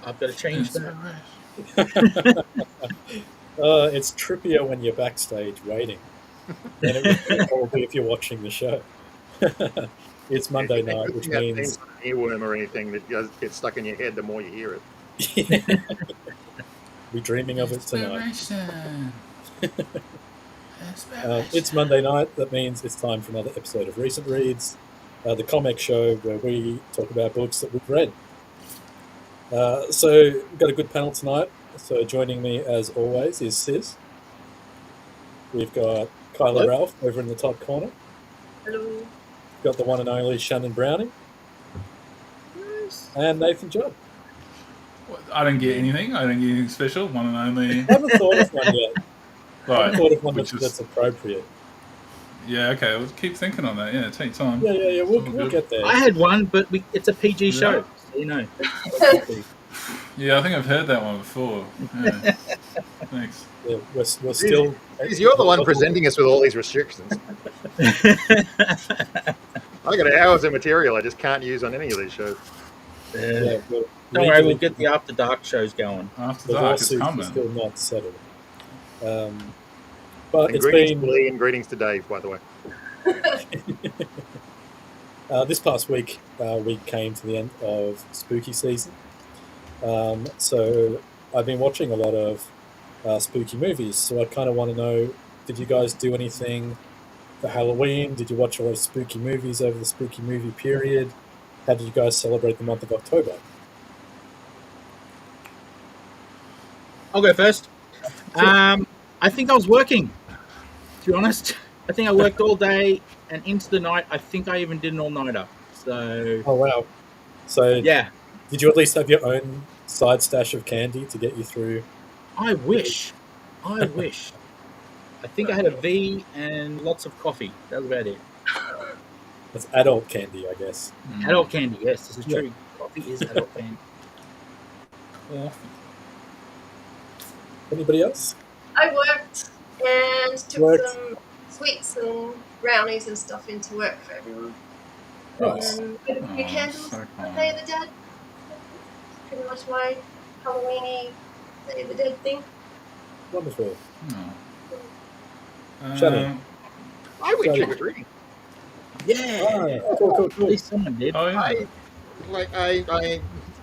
I've got to change that. It's trippier when you're backstage waiting than it would probably if you're watching the show. It's Monday night, which means an earworm or anything that gets stuck in your head the more you hear it. We're dreaming of it tonight. It's Monday night. That means it's time for another episode of Recent Reads, the ComX show where we talk about books that we've read. So we've got a good panel tonight. So joining me, as always, is Sis. We've got Kyla Ralph over in the top corner. Hello. We've got the one and only Shannon Browning. Yes. And Nathan Judd. I don't get anything. I don't get anything special. One and only. I haven't thought of one yet. Right. I haven't thought of one that's appropriate. Yeah, okay. We'll keep thinking on that. Yeah, take time. Yeah. We'll get there. I had one, but it's a PG show, so you know. Yeah, I think I've heard that one before. Yeah. Thanks. Yeah, we're still... You're the one presenting us with all these restrictions. I got hours of material I just can't use on any of these shows. Yeah, don't worry, we'll get the After Dark shows going. After Dark is coming. Still not settled. But it's been... Lee, and greetings to Dave, by the way. This past week, we came to the end of spooky season. So I've been watching a lot of spooky movies. So I kind of want to know, did you guys do anything for Halloween? Did you watch a lot of spooky movies over the spooky movie period? How did you guys celebrate the month of October? I'll go first. I think I was working, to be honest. I think I worked all day and into the night. I think I even did an all-nighter. So. Oh, wow. So yeah. Did you at least have your own side stash of candy to get you through? I wish. I think I had a V and lots of coffee. That was about it. That's adult candy, I guess. Adult candy, yes. This is true. Coffee is adult candy. Yeah. Anybody else? I worked and took some sweets and brownies and stuff into work for everyone. Nice. And lit a few candles on Day of the Dead. Pretty much my Halloween-y Day of the Dead thing. Wonderful. Shannon. I went trick-or-treating. Yeah. Cool. At least someone did. Oh, yeah.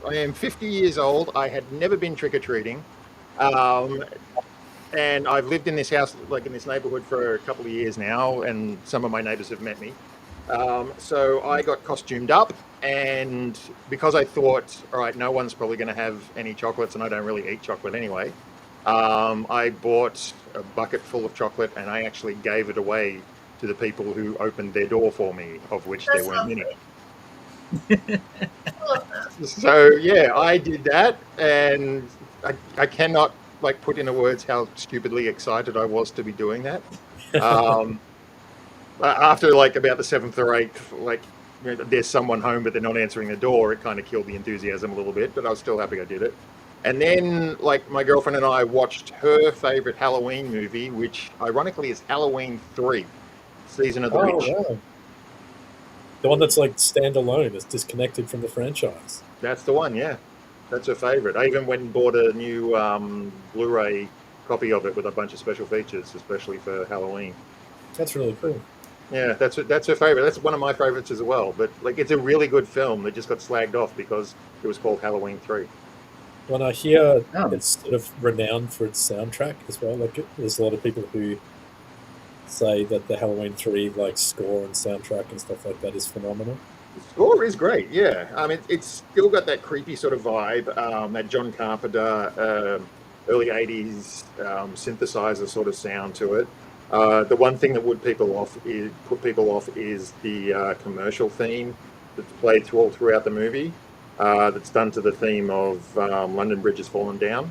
I am 50 years old. I had never been trick-or-treating. And I've lived in this house, in this neighborhood for a couple of years now, and some of my neighbors have met me. So I got costumed up, and because I thought, all right, no one's probably going to have any chocolates, and I don't really eat chocolate anyway, I bought a bucket full of chocolate, and I actually gave it away to the people who opened their door for me, of which there weren't many. So, yeah, I did that, and I cannot put into words how stupidly excited I was to be doing that. After about the seventh or eighth, there's someone home but they're not answering the door, it kind of killed the enthusiasm a little bit, but I was still happy I did it. And then my girlfriend and I watched her favorite Halloween movie, which ironically is Halloween 3, Season of the Witch. Wow. The one that's standalone, it's disconnected from the franchise. That's the one, yeah. That's her favorite. I even went and bought a new Blu-ray copy of it with a bunch of special features, especially for Halloween. That's really cool. Yeah, that's her favorite. That's one of my favorites as well. But it's a really good film that just got slagged off because it was called Halloween 3. When I hear it's sort of renowned for its soundtrack as well, there's a lot of people who say that the Halloween 3 score and soundtrack and stuff like that is phenomenal. The score is great, yeah. I mean, it's still got that creepy sort of vibe, that John Carpenter, early 80s synthesizer sort of sound to it. The one thing that would put people off is the commercial theme that's played all throughout the movie. That's done to the theme of London Bridge Has Fallen Down.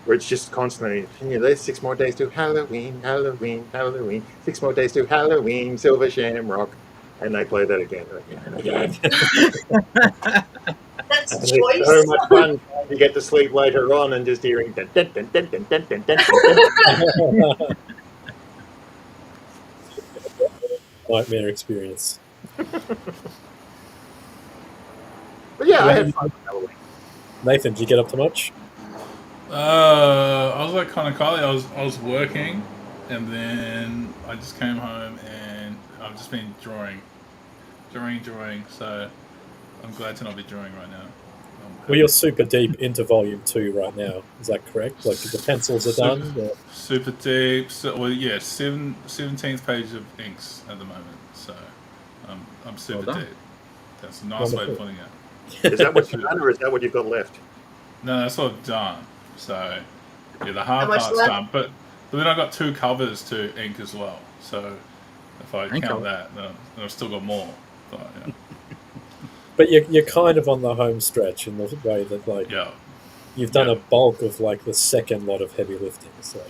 Where it's just constantly, there's 6 more days to Halloween, Halloween, Halloween, 6 more days to Halloween, Silver Shamrock. And they play that again and again. That's and choice. It's so much fun to get to sleep later on and just hearing dun, dun, dun, dun, dun, dun, dun, dun, dun. Nightmare experience. But yeah, I Yeah. had fun with Halloween. Nathan, did you get up to much? I was like kind of Kylie. I was working, and then I just came home and I've just been drawing. So I'm glad to not be drawing right now. Well, you're super deep into volume 2 right now. Is that correct? Like the pencils are Super- done? Or... Super deep. So, well, yeah, 17th page of inks at the moment. So I'm super Well done. deep. That's a nice way of Wonderful. putting it. Is that what you've done, or is that what you've got left? No, that's what I've done. So yeah, the How hard much part's left? done. But then I got 2 covers to ink as well. So if I And count cover. that, then I've still got more. But But you're kind of on the home stretch in the way that like yeah, you've done Yeah. a bulk of like the second lot of heavy lifting. So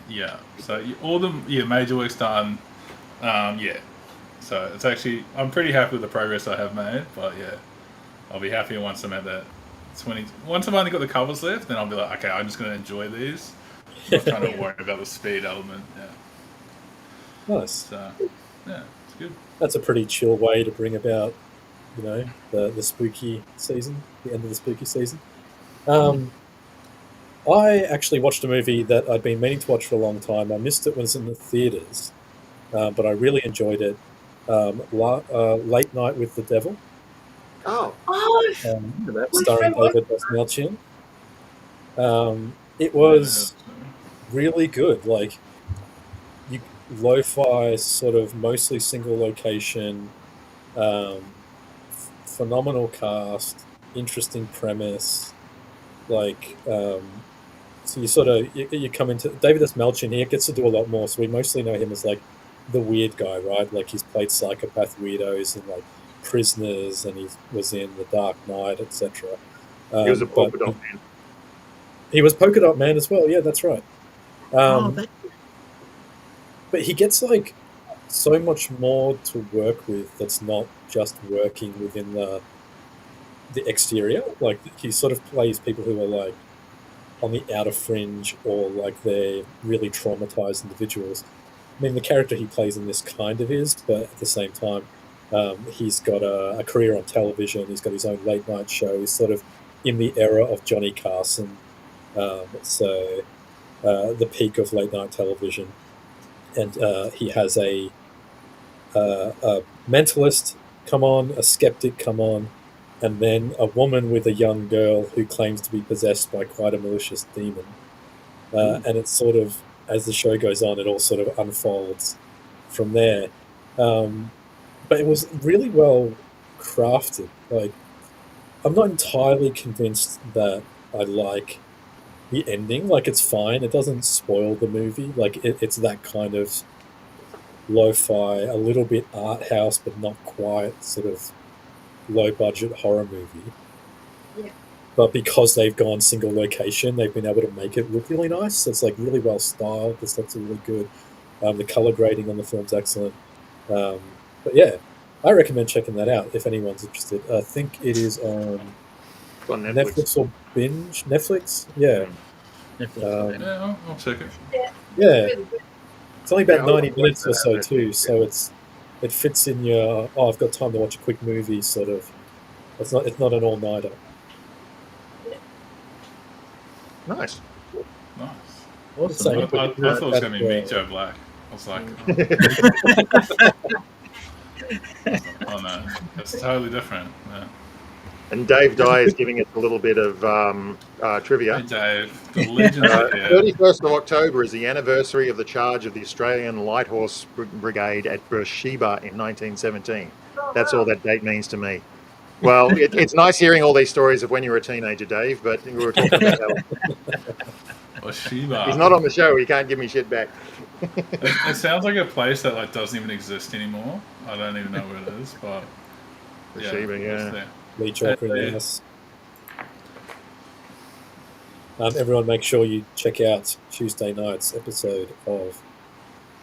yeah. So all the major work's done. Yeah. So it's actually I'm pretty happy with the progress I have made. But yeah, I'll be happier once I'm at that 20. Once I've only got the covers left, then I'll be like, okay, I'm just going to enjoy these. I'm not trying to worry about the speed element. Yeah. nice. So yeah, it's good. That's a pretty chill way to bring about, the spooky season, the end of the spooky season. I actually watched a movie that I'd been meaning to watch for a long time. I missed it when it was in the theaters, but I really enjoyed it. Late Night with the Devil, Oh, Oh, starring friend David Dastmalchian. It was really good. Like, lo-fi, sort of mostly single location, phenomenal cast, interesting premise. Like, so you sort of you come into David S. Melchin. He gets to do a lot more. So we mostly know him as like the weird guy, right? Like he's played psychopath weirdos in like Prisoners, and he was in The Dark Knight, etc. he was a polka dot man. He was Polka Dot Man as well. Yeah, that's right. But he gets like so much more to work with. That's not just working within the exterior. Like he sort of plays people who are like on the outer fringe, or like they're really traumatized individuals. I mean, the character he plays in this kind of is, but at the same time, he's got a career on television. He's got his own late night show. He's sort of in the era of Johnny Carson. So the peak of late night television. And he has a mentalist come on, a skeptic come on, and then a woman with a young girl who claims to be possessed by quite a malicious demon. And it's sort of, as the show goes on, it all sort of unfolds from there. But it was really well crafted. Like, I'm not entirely convinced that I like the ending. Like, it's fine. It doesn't spoil the movie. Like, it's that kind of lo-fi, a little bit art house, but not quite sort of low-budget horror movie. Yeah. But because they've gone single location, they've been able to make it look really nice. It's like really well styled. The sets are really good. The color grading on the film's excellent. But yeah, I recommend checking that out if anyone's interested. I think it is on It's on Netflix. Netflix or Binge. Netflix? Yeah. Netflix. Yeah, I'll check it. Yeah. really good. It's only about Yeah, I'll 90 watch minutes that or so out too, there. so it fits in your, I've got time to watch a quick movie sort of. It's not an all-nighter. Nice. Nice. Awesome. I thought it was going to be me, Joe Black. I was like, oh no, it's totally different. Yeah. And Dave Dye is giving us a little bit of trivia. Hey Dave, the legends are here. 31st of October is the anniversary of the charge of the Australian Light Horse Brigade at Beersheba in 1917. That's all that date means to me. Well, it's nice hearing all these stories of when you were a teenager, Dave, but we were talking about how Sheba. he's not on the show. He can't give me shit back. It sounds like a place that like doesn't even exist anymore. I don't even know where it is, but yeah, Beersheba, it's yeah. there. Lee Chalker in the Yeah. house. Everyone make sure you check out Tuesday night's episode of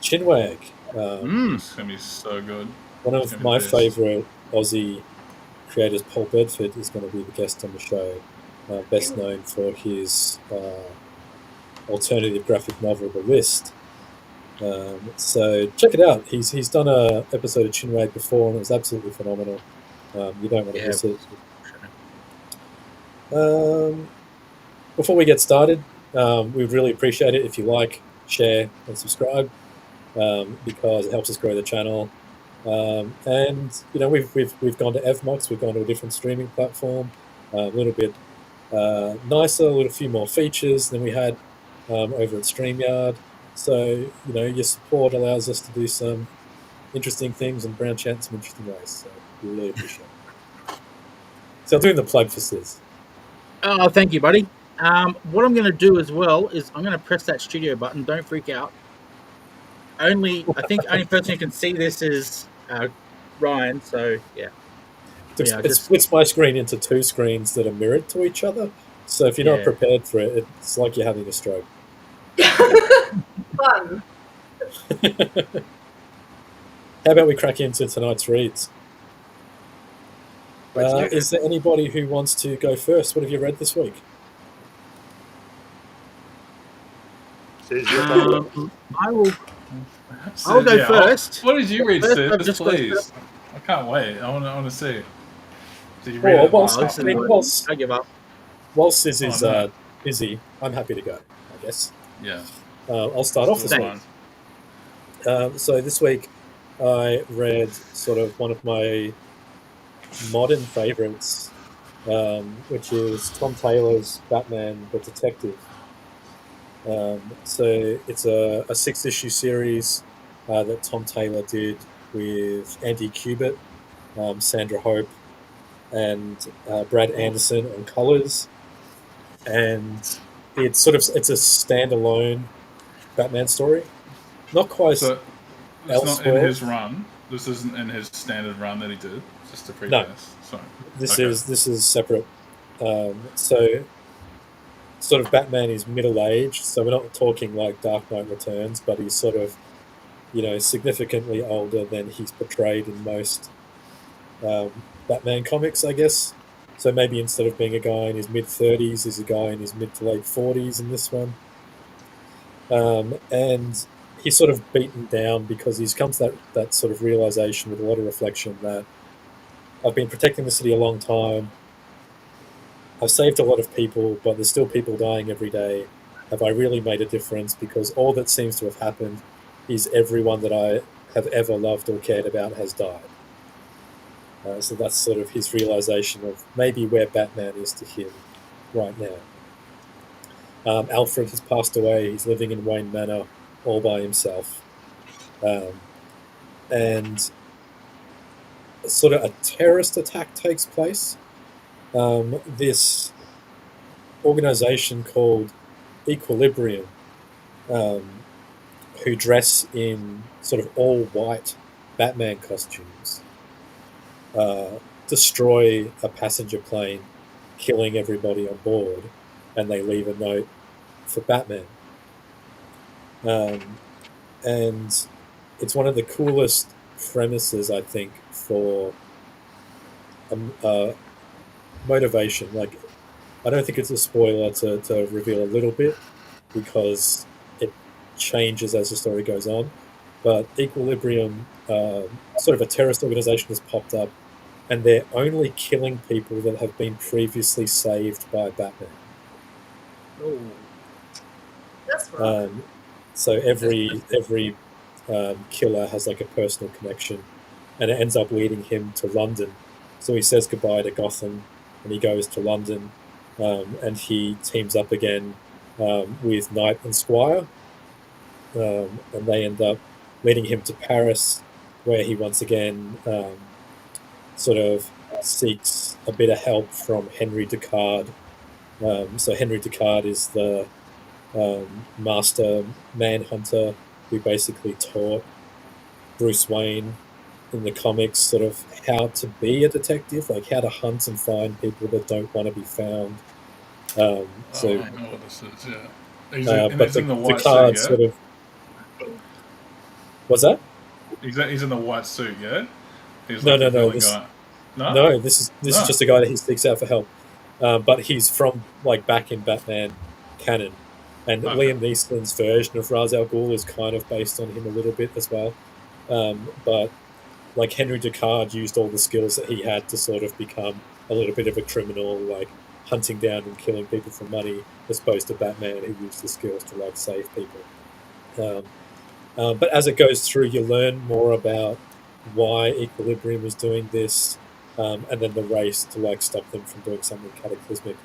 Chinwag. It's gonna be so good. One It's of gonna my be favourite Aussie creators, Paul Bedford, is going to be the guest on the show. Best known for his alternative graphic novel, The List. So check it out. He's done a episode of Chinwag before, and it was absolutely phenomenal. You don't want to miss it. Before we get started, we'd really appreciate it if you like, share, and subscribe, because it helps us grow the channel. And we've gone to FMOX, we've gone to a different streaming platform, a little bit nicer, a few more features than we had over at StreamYard. So your support allows us to do some interesting things and branch out in some interesting ways. So we really appreciate it. So I'm doing the plug for Sis. Oh, thank you, buddy. What I'm going to do as well is I'm going to press that studio button. Don't freak out. I think only person who can see this is Ryan. So yeah. It splits my screen into two screens that are mirrored to each other. So if you're not prepared for it, it's like you're having a stroke. Fun. How about we crack into tonight's reads? Is there anybody who wants to go first? What have you read this week? I'll go first. What did you read, Sid? Please. I can't wait. I want to see. Did you read it? I give up. While Sis is busy, I'm happy to go, I guess. Yeah. I'll start off this week. So this week I read sort of one of my modern favorites, which is Tom Taylor's Batman the Detective. So it's a 6-issue series that Tom Taylor did with Andy Kubert, Sandra Hope, and Brad Anderson on colors. And it's a standalone Batman story. Not quite. So it's not in his run. This isn't in his standard run that he did. Just to preface. No. Sorry. This is separate. So sort of Batman is middle-aged, so we're not talking like Dark Knight Returns, but he's sort of significantly older than he's portrayed in most Batman comics, I guess. So maybe instead of being a guy in his mid-30s, he's a guy in his mid to late 40s in this one. And he's sort of beaten down because he's come to that sort of realization with a lot of reflection that I've been protecting the city a long time. I've saved a lot of people, but there's still people dying every day. Have I really made a difference? Because all that seems to have happened is everyone that I have ever loved or cared about has died. So that's sort of his realization of maybe where Batman is to him right now. Alfred has passed away. He's living in Wayne Manor all by himself. And sort of a terrorist attack takes place. This organization called Equilibrium, who dress in sort of all-white Batman costumes, destroy a passenger plane, killing everybody on board, and they leave a note for Batman. And it's one of the coolest premises, I think, for motivation. Like, I don't think it's a spoiler to reveal a little bit, because it changes as the story goes on. But Equilibrium, sort of a terrorist organization, has popped up, and they're only killing people that have been previously saved by Batman. Oh, that's right. So every killer has like a personal connection, and it ends up leading him to London. So he says goodbye to Gotham, and he goes to London, and he teams up again with Knight and Squire, and they end up leading him to Paris, where he once again sort of seeks a bit of help from Henry Ducard. So Henry Ducard is the master manhunter who basically taught Bruce Wayne in the comics sort of how to be a detective, like how to hunt and find people that don't want to be found. I know what this is, yeah. But the Ducard sort of... What's that? He's in the white suit, yeah? He's No. This is just a guy that he seeks out for help. But he's from like back in Batman canon. And Liam Neeson's version of Ra's al Ghul is kind of based on him a little bit as well. But like Henry Ducard used all the skills that he had to sort of become a little bit of a criminal, like hunting down and killing people for money, as opposed to Batman, who used his skills to like save people. But as it goes through, you learn more about why Equilibrium was doing this, and then the race to like stop them from doing something cataclysmic.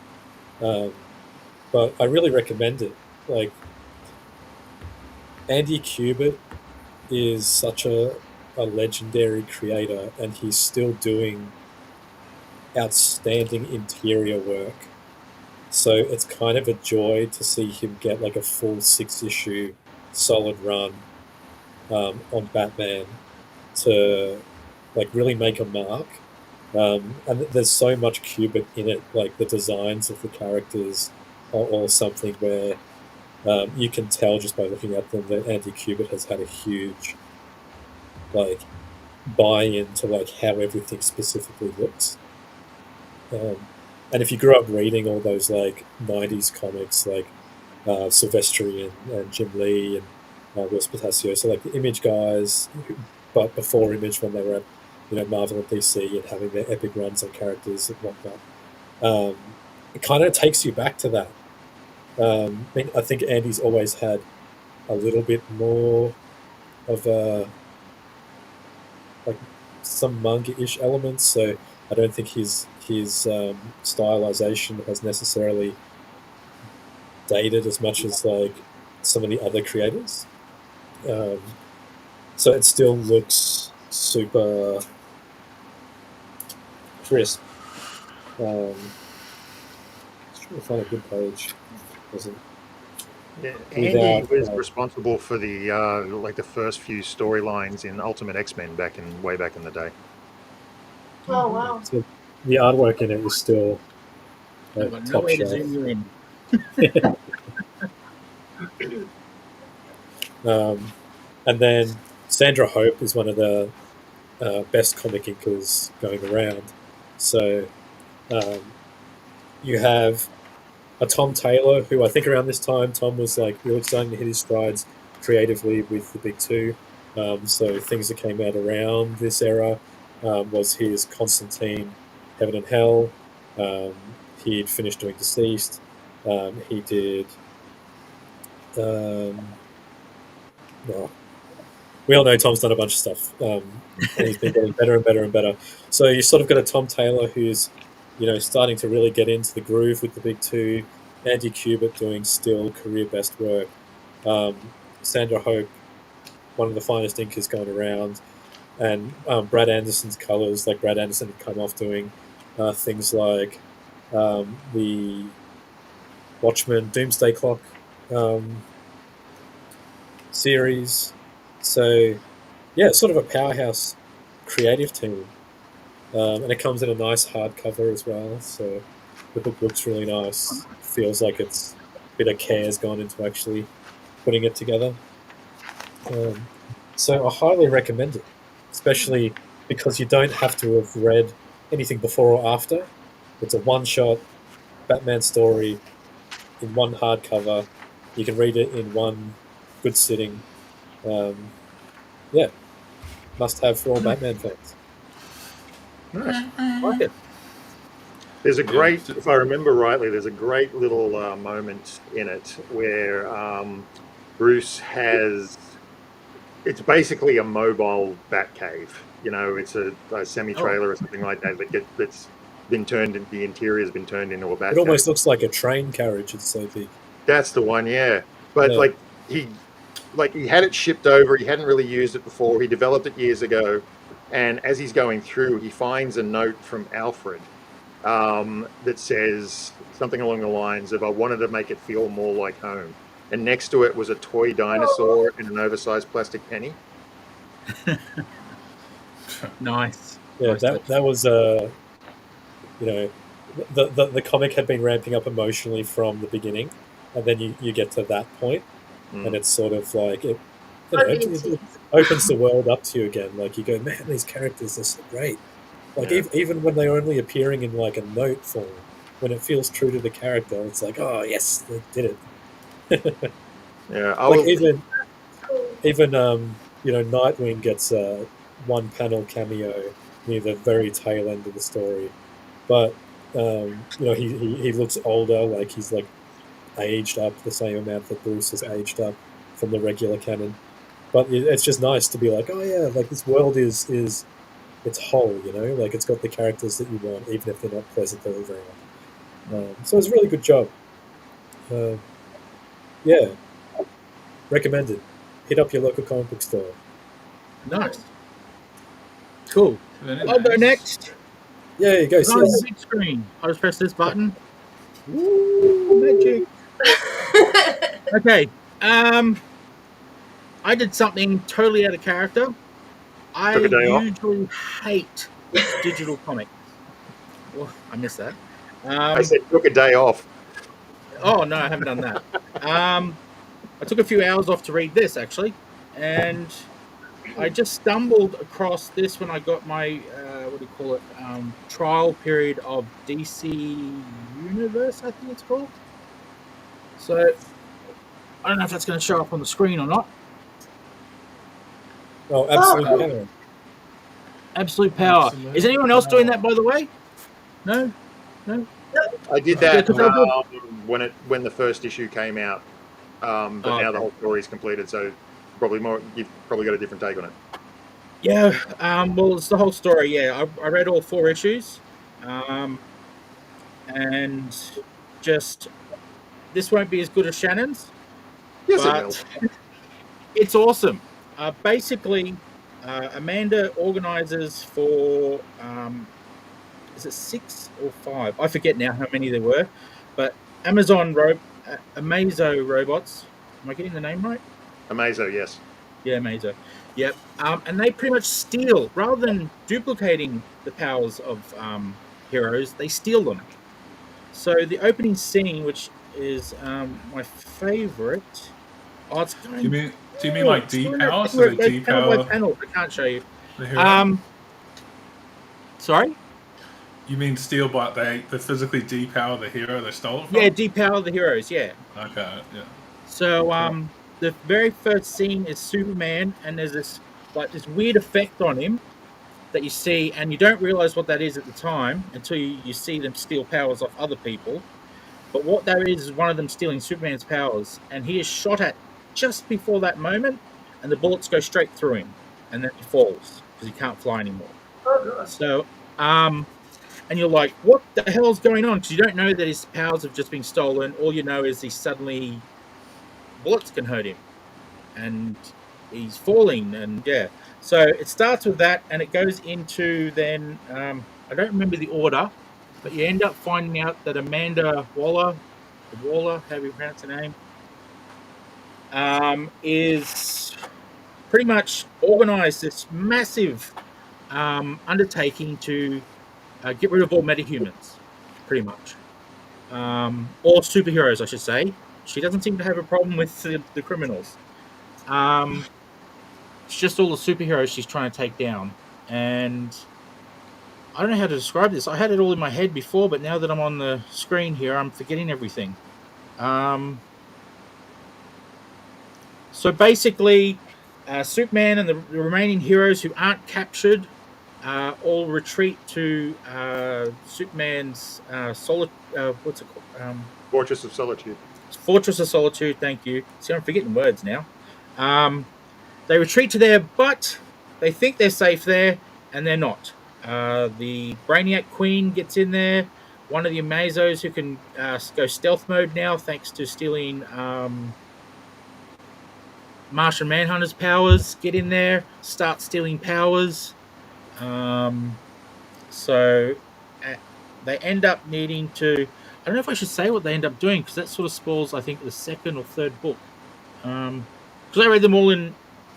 But I really recommend it. Like, Andy Kubert is such a legendary creator, and he's still doing outstanding interior work. So it's kind of a joy to see him get like a full 6-issue solid run on Batman to like really make a mark. And there's so much Kubert in it, like the designs of the characters are all something where you can tell just by looking at them that Andy Kubert has had a huge like buy-in to like how everything specifically looks. And if you grew up reading all those like 90s comics like Silvestri and Jim Lee and Will Spataccio, so like the Image guys, but before Image when they were at Marvel and DC and having their epic runs on characters and whatnot, it kind of takes you back to that. I think Andy's always had a little bit more of a like some manga-ish elements, so I don't think his stylization has necessarily dated as much as like some of the other creators. So it still looks super crisp. Just trying to find a good page. Yeah, Andy was responsible for the like the first few storylines in Ultimate X-Men way back in the day. Oh wow! So the artwork in it is still top shelf. And then Sandra Hope is one of the best comic inkers going around. So you have a Tom Taylor, who I think around this time Tom was like really starting to hit his strides creatively with the big two. So things that came out around this era was his Constantine, Heaven and Hell. He'd finished doing Deceased. He did. We all know Tom's done a bunch of stuff, and he's been getting better and better and better. So you sort of got a Tom Taylor who's, starting to really get into the groove with the big two. Andy Kubert doing still career best work. Sandra Hope, one of the finest inkers going around, and Brad Anderson's colors. Like Brad Anderson had come off doing things like the Watchmen Doomsday Clock series. So, yeah, it's sort of a powerhouse creative team. And it comes in a nice hardcover as well. So the book looks really nice. Feels like it's a bit of care has gone into actually putting it together. So I highly recommend it, especially because you don't have to have read anything before or after. It's a one-shot Batman story in one hardcover. You can read it in one good sitting. Yeah, must have for all Batman fans. Nice. I like it. There's a great, if I remember rightly, there's a great little moment in it where Bruce has, it's basically a mobile Batcave. It's a semi-trailer or something like that that's been turned, the interior has been turned into a Batcave. It almost looks like a train carriage, it's so big. That's the one, yeah. But he had it shipped over, he hadn't really used it before, he developed it years ago, and as he's going through, he finds a note from Alfred that says something along the lines of, I wanted to make it feel more like home. And next to it was a toy dinosaur and an oversized plastic penny. Nice. Yeah, Nice that was the comic had been ramping up emotionally from the beginning, and then you get to that point, and it's sort of like it opens the world up to you again. Like you go, man, these characters are so great. Like even when they're only appearing in like a note form, when it feels true to the character, it's like, oh yes, they did it. Yeah, like even Nightwing gets a one panel cameo near the very tail end of the story, but He looks older, like he's like aged up the same amount that Bruce has aged up from the regular canon. But it's just nice to be like, oh yeah, like this world is it's whole, like it's got the characters that you want, even if they're not present there very often. So it's a really good job. Yeah, recommended. Hit up your local comic book store. Nice. Cool. Very I'll go nice. next. Yeah, go On the sis. big screen. I'll just press this button. Woo, magic. Okay. I did something totally out of character. I Took a day off. usually hate digital comics. Well, I missed that. I said took a day off. Oh no, I haven't done that. I took a few hours off to read this actually, and I just stumbled across this when I got my trial period of DC Universe, I think it's called. So I don't know if that's going to show up on the screen or not. Oh, absolutely. Absolute Power. Absolute Is anyone else doing that, by the way? No. I did that Yeah, when the first issue came out, but now the whole story is completed. So you've probably got a different take on it. Yeah. Well, it's the whole story. Yeah, I read all 4 issues, and just this won't be as good as Shannon's. Yes, it but will. it's awesome. Basically, Amanda organizes for is it 6 or 5? I forget now how many there were, but Amazo robots. Am I getting the name right? Amazo, yes. Yeah, Amazo. Yep. And they pretty much steal, rather than duplicating the powers of heroes, they steal them. So the opening scene, which is my favorite. Oh, it's Do you mean like D power? So So the D panel by power. panel. I can't show you. The hero? Sorry. You mean steal, but they physically depower the hero they stole it from? Yeah, depower the heroes. Yeah. Okay. Yeah. So the very first scene is Superman, and there's this weird effect on him that you see, and you don't realize what that is at the time until you see them steal powers off other people. But what that is one of them stealing Superman's powers, and he is shot at just before that moment, and the bullets go straight through him, and then he falls because he can't fly anymore. So, and you're like, what the hell's going on? Because you don't know that his powers have just been stolen. All you know is bullets can hurt him, and he's falling, and yeah. So it starts with that, and it goes into then, I don't remember the order, but you end up finding out that Amanda Waller, however you pronounce her name, is pretty much organized this massive undertaking to get rid of all metahumans, pretty much. Or superheroes, I should say. She doesn't seem to have a problem with the criminals. It's just all the superheroes she's trying to take down. And I don't know how to describe this. I had it all in my head before, but now that I'm on the screen here, I'm forgetting everything. So basically, Superman and the remaining heroes who aren't captured all retreat to Superman's what's it called? Fortress of Solitude. Fortress of Solitude, thank you. See, I'm forgetting words now. They retreat to there, but they think they're safe there, and they're not. The Brainiac Queen gets in there. One of the Amazos who can go stealth mode now, thanks to stealing Martian Manhunter's powers, get in there, start stealing powers. So they end up needing to... I don't know if I should say what they end up doing, because that sort of spoils, I think, the second or third book. Because I read them all in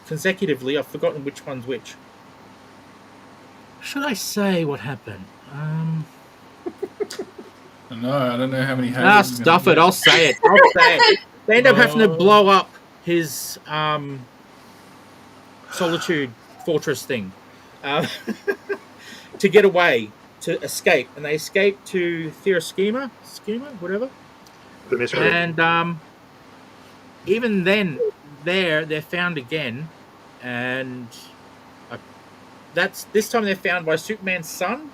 consecutively, I've forgotten which one's which. Should I say what happened? No, I don't know how many haters. Stuff it. I'll say it. They end up having to blow up his Solitude Fortress thing to get away, to escape. And they escape to Schema, whatever. The mystery. And even then, they're found again, and this time they're found by Superman's son,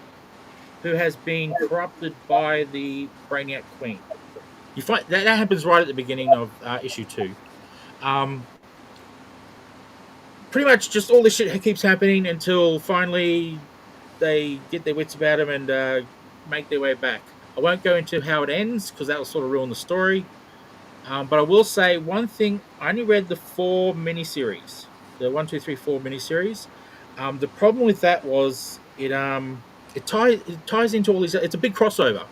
who has been corrupted by the Brainiac Queen. You find that happens right at the beginning of issue 2. Pretty much just all this shit keeps happening until finally they get their wits about them and make their way back. I won't go into how it ends because that will sort of ruin the story. But I will say one thing: I only read the 4 miniseries, the 1, 2, 3, 4 miniseries. The problem with that was it ties into all these. It's a big crossover.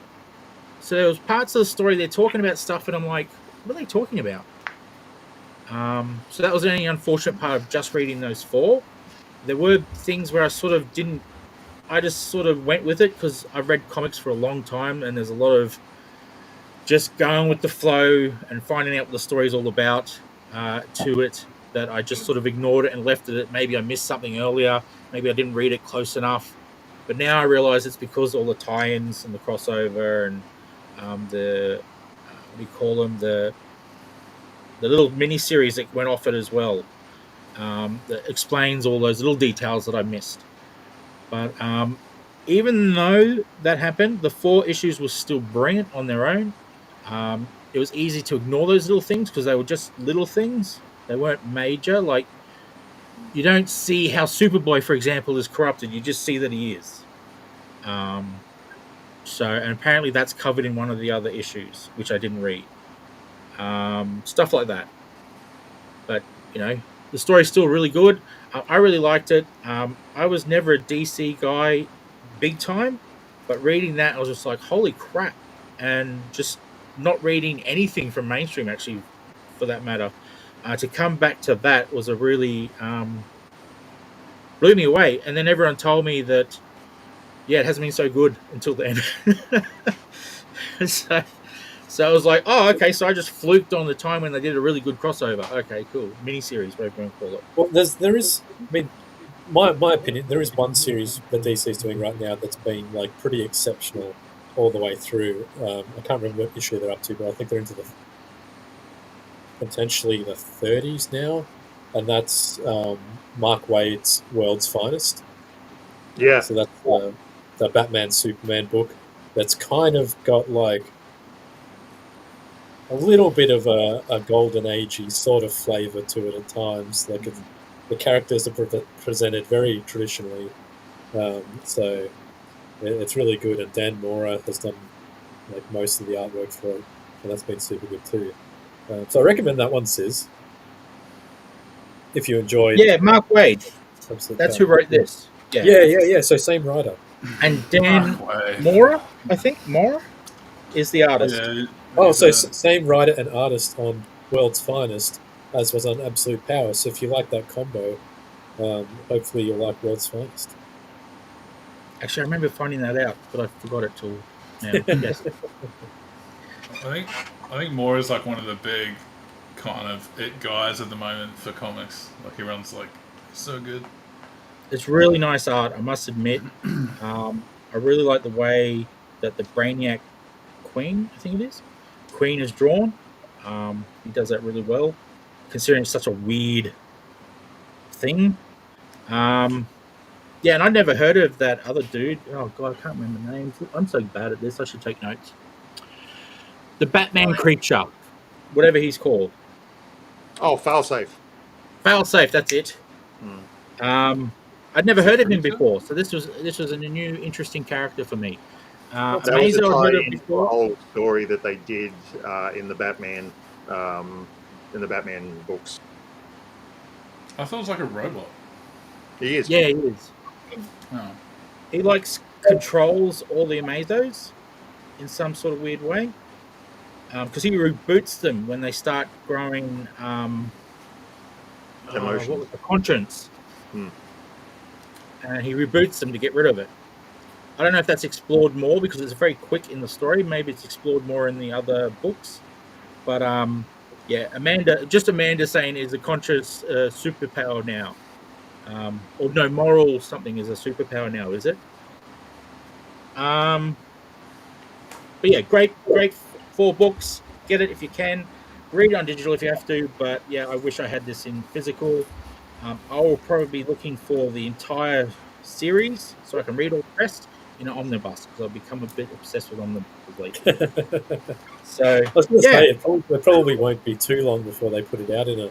So there was parts of the story they're talking about stuff, and I'm like, what are they talking about? So that was the only unfortunate part of just reading those 4. There were things where I sort of didn't. I just sort of went with it because I've read comics for a long time, and there's a lot of just going with the flow and finding out what the story is all about to it, that I just sort of ignored it and left it. Maybe I missed something earlier. Maybe I didn't read it close enough. But now I realize it's because all the tie-ins and the crossover and the what do you call them, the little mini series that went off it as well, that explains all those little details that I missed. But even though that happened, the 4 issues were still brilliant on their own. It was easy to ignore those little things because they were just little things. They weren't major. Like, you don't see how Superboy, for example, is corrupted. You just see that he is. And apparently that's covered in one of the other issues, which I didn't read. Stuff like that. But, the story's still really good. I really liked it. I was never a DC guy big time, but reading that, I was just like, holy crap. And just not reading anything from mainstream, actually, for that matter. To come back to that was a really blew me away. And then everyone told me that, yeah, it hasn't been so good until the end. So I was like, oh, okay. So I just fluked on the time when they did a really good crossover. Okay, cool. Miniseries, whatever you want to call it. Well, there is. I mean, my opinion, there is one series that DC is doing right now that's been like pretty exceptional all the way through. I can't remember what issue they're up to, but I think they're into potentially the 30s now, and that's Mark Waid's World's Finest. Yeah. So that's the Batman Superman book that's kind of got like a little bit of a golden agey sort of flavour to it at times. Like the characters are presented very traditionally, so it's really good. And Dan Mora has done like most of the artwork for it, and that's been super good too. So I recommend that one, Sis. If you enjoyed, Mark Waid. That's who wrote this. Yeah. So same writer. And Dan Mora, I think Mora is the artist. Yeah. Oh, so same writer and artist on World's Finest as was on Absolute Power. So if you like that combo, hopefully you'll like World's Finest. Actually, I remember finding that out, but I forgot it till now. Yes. I think Moore is like one of the big kind of it guys at the moment for comics. Like, he runs like so good. It's really nice art, I must admit. I really like the way that the Brainiac Queen, I think it is, Queen is drawn. He does that really well, considering it's such a weird thing. And I'd never heard of that other dude. Oh god, I can't remember names. I'm so bad at this. I should take notes. The Batman creature, whatever he's called. Oh, Failsafe. Failsafe, that's it. I'd never heard of him before, so this was a new, interesting character for me. That was a tie-in to the whole story that they did in the Batman books. I thought it was like a robot. He is. Yeah, he is. Oh. He controls all the Amazos in some sort of weird way, because he reboots them when they start growing. What was the conscience? And he reboots them to get rid of it. I don't know if that's explored more because it's very quick in the story. Maybe it's explored more in the other books. But Amanda saying is a conscious superpower now. Or no, moral something is a superpower now, is it? But yeah, great 4 books. Get it if you can. Read it on digital if you have to. But yeah, I wish I had this in physical. I will probably be looking for the entire series so I can read all the rest. in an omnibus because I've become a bit obsessed with omnibuses lately. So I was going to yeah, say, it probably won't be too long before they put it out in a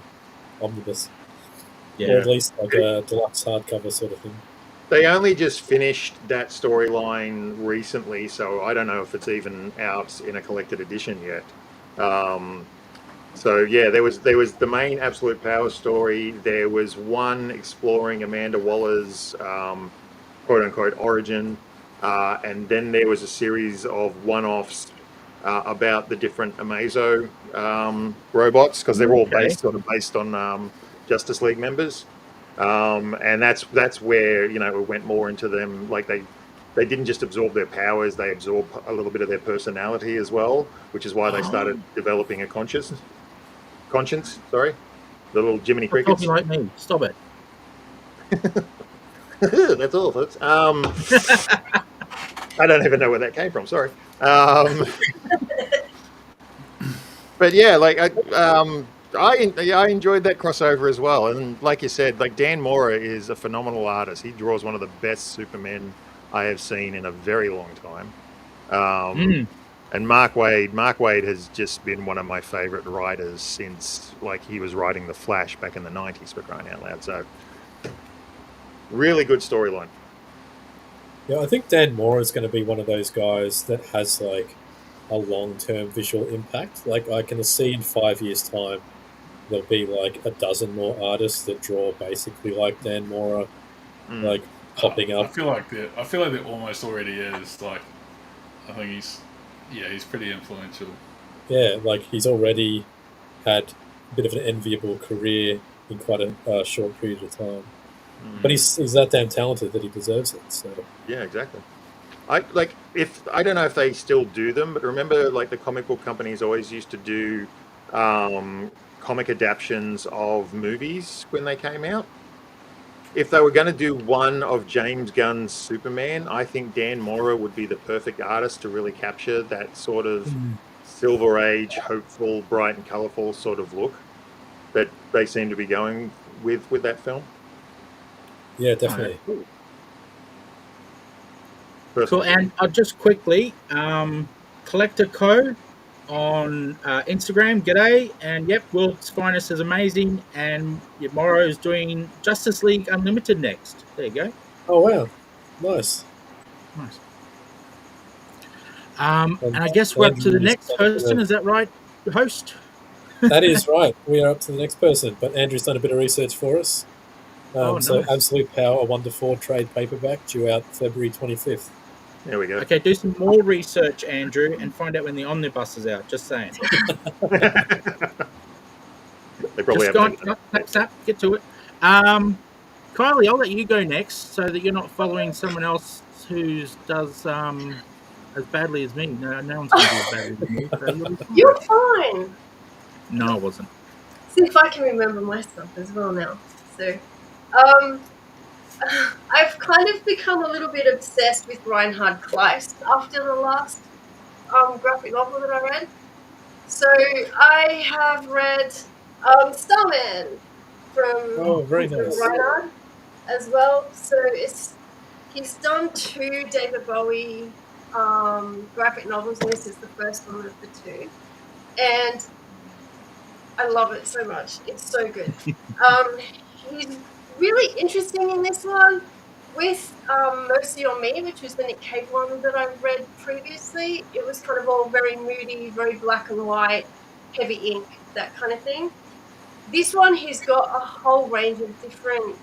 omnibus, or at yeah. least like a deluxe hardcover sort of thing. They only just finished that storyline recently, so I don't know if it's even out in a collected edition yet. So yeah, there was the main Absolute Power story. There was one exploring Amanda Waller's quote unquote origin, and then there was a series of one-offs about the different Amazo robots, because they're all Okay. based on Justice League members. And that's where, you know, it went more into them. Like they didn't just absorb their powers; they absorbed a little bit of their personality as well, which is why they started developing a conscience. Sorry, the little Jiminy Stop Crickets. talking like me. Stop it. That's all, folks. I don't even know where that came from. Sorry. But yeah, like I enjoyed that crossover as well. And like you said, like Dan Mora is a phenomenal artist. He draws one of the best Supermen I have seen in a very long time. And Mark Wade has just been one of my favorite writers since like he was writing The Flash back in the 90s, for crying out loud. So really good storyline. Yeah, I think Dan Mora is going to be one of those guys that has like a long-term visual impact. Like I can see in 5 years' time, there'll be like a dozen more artists that draw basically like Dan Mora, like popping up. I feel like there almost already is. Like, I think he's pretty influential. Yeah, like he's already had a bit of an enviable career in quite a short period of time. But he's that damn talented that he deserves it. So yeah, exactly. I don't know if they still do them, but remember, like the comic book companies always used to do comic adaptions of movies when they came out. If they were going to do one of James Gunn's Superman, I think Dan Mora would be the perfect artist to really capture that sort of Silver Age, hopeful, bright and colourful sort of look that they seem to be going with that film. yeah, definitely. Cool. And just quickly, Collector Co on Instagram. G'day. And yep, World's Finest is amazing. And Morrow is doing Justice League Unlimited next. There you go. Oh wow, nice. Nice. And I guess we're up to the next person. Is that right, host? That is right. We are up to the next person. But Andrew's done a bit of research for us. So nice. Absolute Power 1-4 trade paperback due out February 25th. There we go. Okay, do some more research, Andrew, and find out when the omnibus is out. Just saying. They probably have get to it. Kylie, I'll let you go next so that you're not following someone else who does as badly as me. No one's going to do as badly as me. So You're fine. No, I wasn't. See if I can remember my stuff as well now. So, I've kind of become a little bit obsessed with Reinhard Kleist after the last graphic novel that I read. So I have read Starman from Reinhard as well. So he's done 2 David Bowie graphic novels, and this is the first one of the 2. And I love it so much. It's so good. He's really interesting in this one with Mercy on Me, which was the Nick Cave one that I read previously. It was kind of all very moody, very black and white, heavy ink, that kind of thing. This one, he's got a whole range of different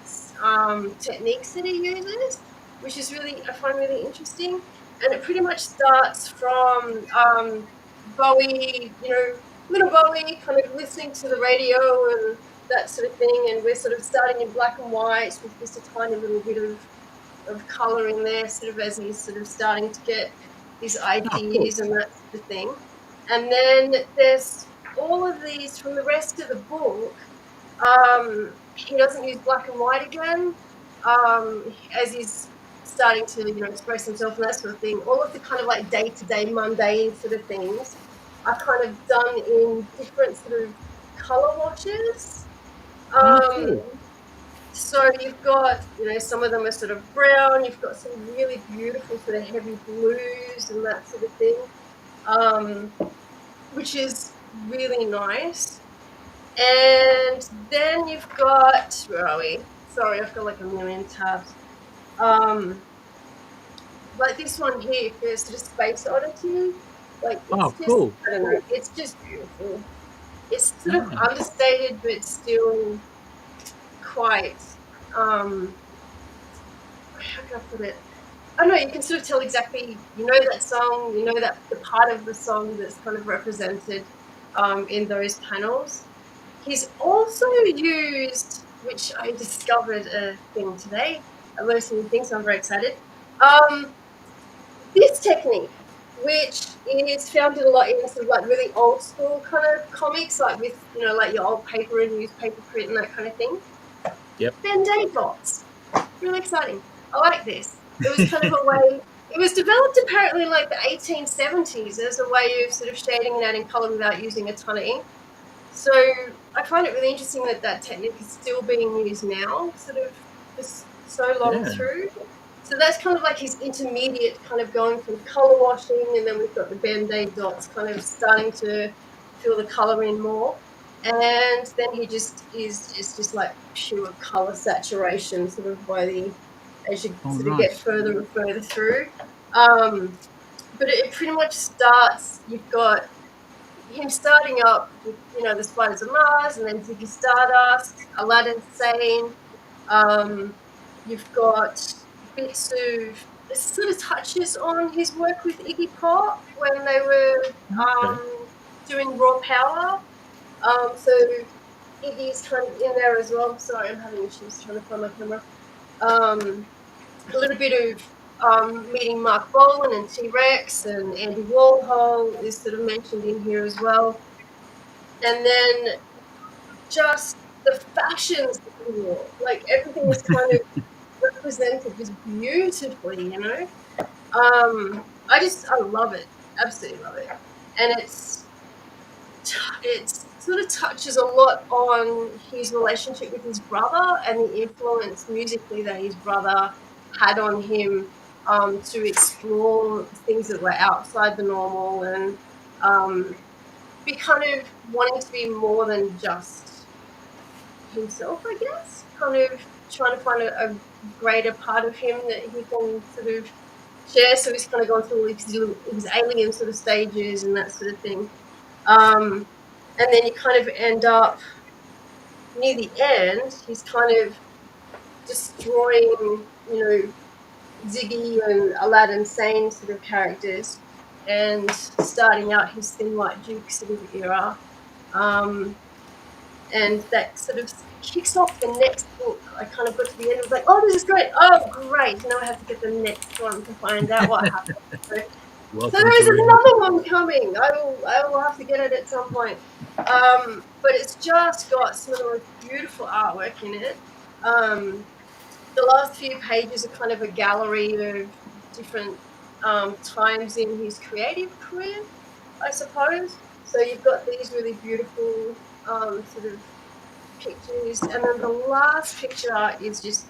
techniques that he uses, which is I find really interesting. And it pretty much starts from Bowie, little Bowie kind of listening to the radio and that sort of thing, and we're sort of starting in black and white with just a tiny little bit of colour in there, sort of as he's sort of starting to get his ideas and that sort of thing. And then there's all of these from the rest of the book. He doesn't use black and white again, as he's starting to express himself and that sort of thing. All of the kind of like day-to-day mundane sort of things are kind of done in different sort of colour washes. So you've got, some of them are sort of brown. You've got some really beautiful sort of heavy blues and that sort of thing, which is really nice. And then you've got, where are we? Sorry, I've got like a million tabs. Like this one here for sort of Space Oddity. Like it's cool. I don't know, it's just beautiful. It's sort of understated, but still quite, how can I put it? I don't know, you can sort of tell exactly, that song, that the part of the song that's kind of represented in those panels. He's also used, which I discovered a thing today, I learned some new things, so I'm very excited. This technique, which is found in a lot in sort of like really old school kind of comics, like with, like your old paper and newspaper print and that kind of thing. Yep. Band-Aid dots. Really exciting. I like this. It was kind of a way, it was developed apparently in like the 1870s as a way of sort of shading and adding color without using a ton of ink. So I find it really interesting that that technique is still being used now, sort of just so long through. So that's kind of like his intermediate kind of going from color washing, and then we've got the Band-Aid dots kind of starting to fill the color in more. And then he just is just like pure color saturation, sort of as you sort of get further and further through. But it pretty much starts, you've got him starting up with, the Spiders of Mars, and then Ziggy Stardust, Aladdin Sane. You've got bits of sort of touches on his work with Iggy Pop when they were doing Raw Power. So Iggy's kind of in there as well. Sorry, I'm having issues trying to find my camera. A little bit of meeting Mark Bolan and T-Rex and Andy Warhol is sort of mentioned in here as well. And then just the fashions that he wore, like everything was kind of represented just beautifully, I love it, absolutely love it. And it sort of touches a lot on his relationship with his brother and the influence musically that his brother had on him, to explore things that were outside the normal and be kind of wanting to be more than just himself, I guess. Kind of trying to find a greater part of him that he can sort of share. So he's kind of gone through his alien sort of stages and that sort of thing. And then you kind of end up near the end, he's kind of destroying, Ziggy and Aladdin Sane sort of characters and starting out his Thin White Duke sort of era. And that sort of kicks off the next book. I kind of got to the end and was like, oh, this is great. Oh, great. Now I have to get the next one to find out what happened. So there is another one coming. I will have to get it at some point. But it's just got some of the most beautiful artwork in it. The last few pages are kind of a gallery of different times in his creative career, I suppose. So you've got these really beautiful sort of pictures, and then the last picture is just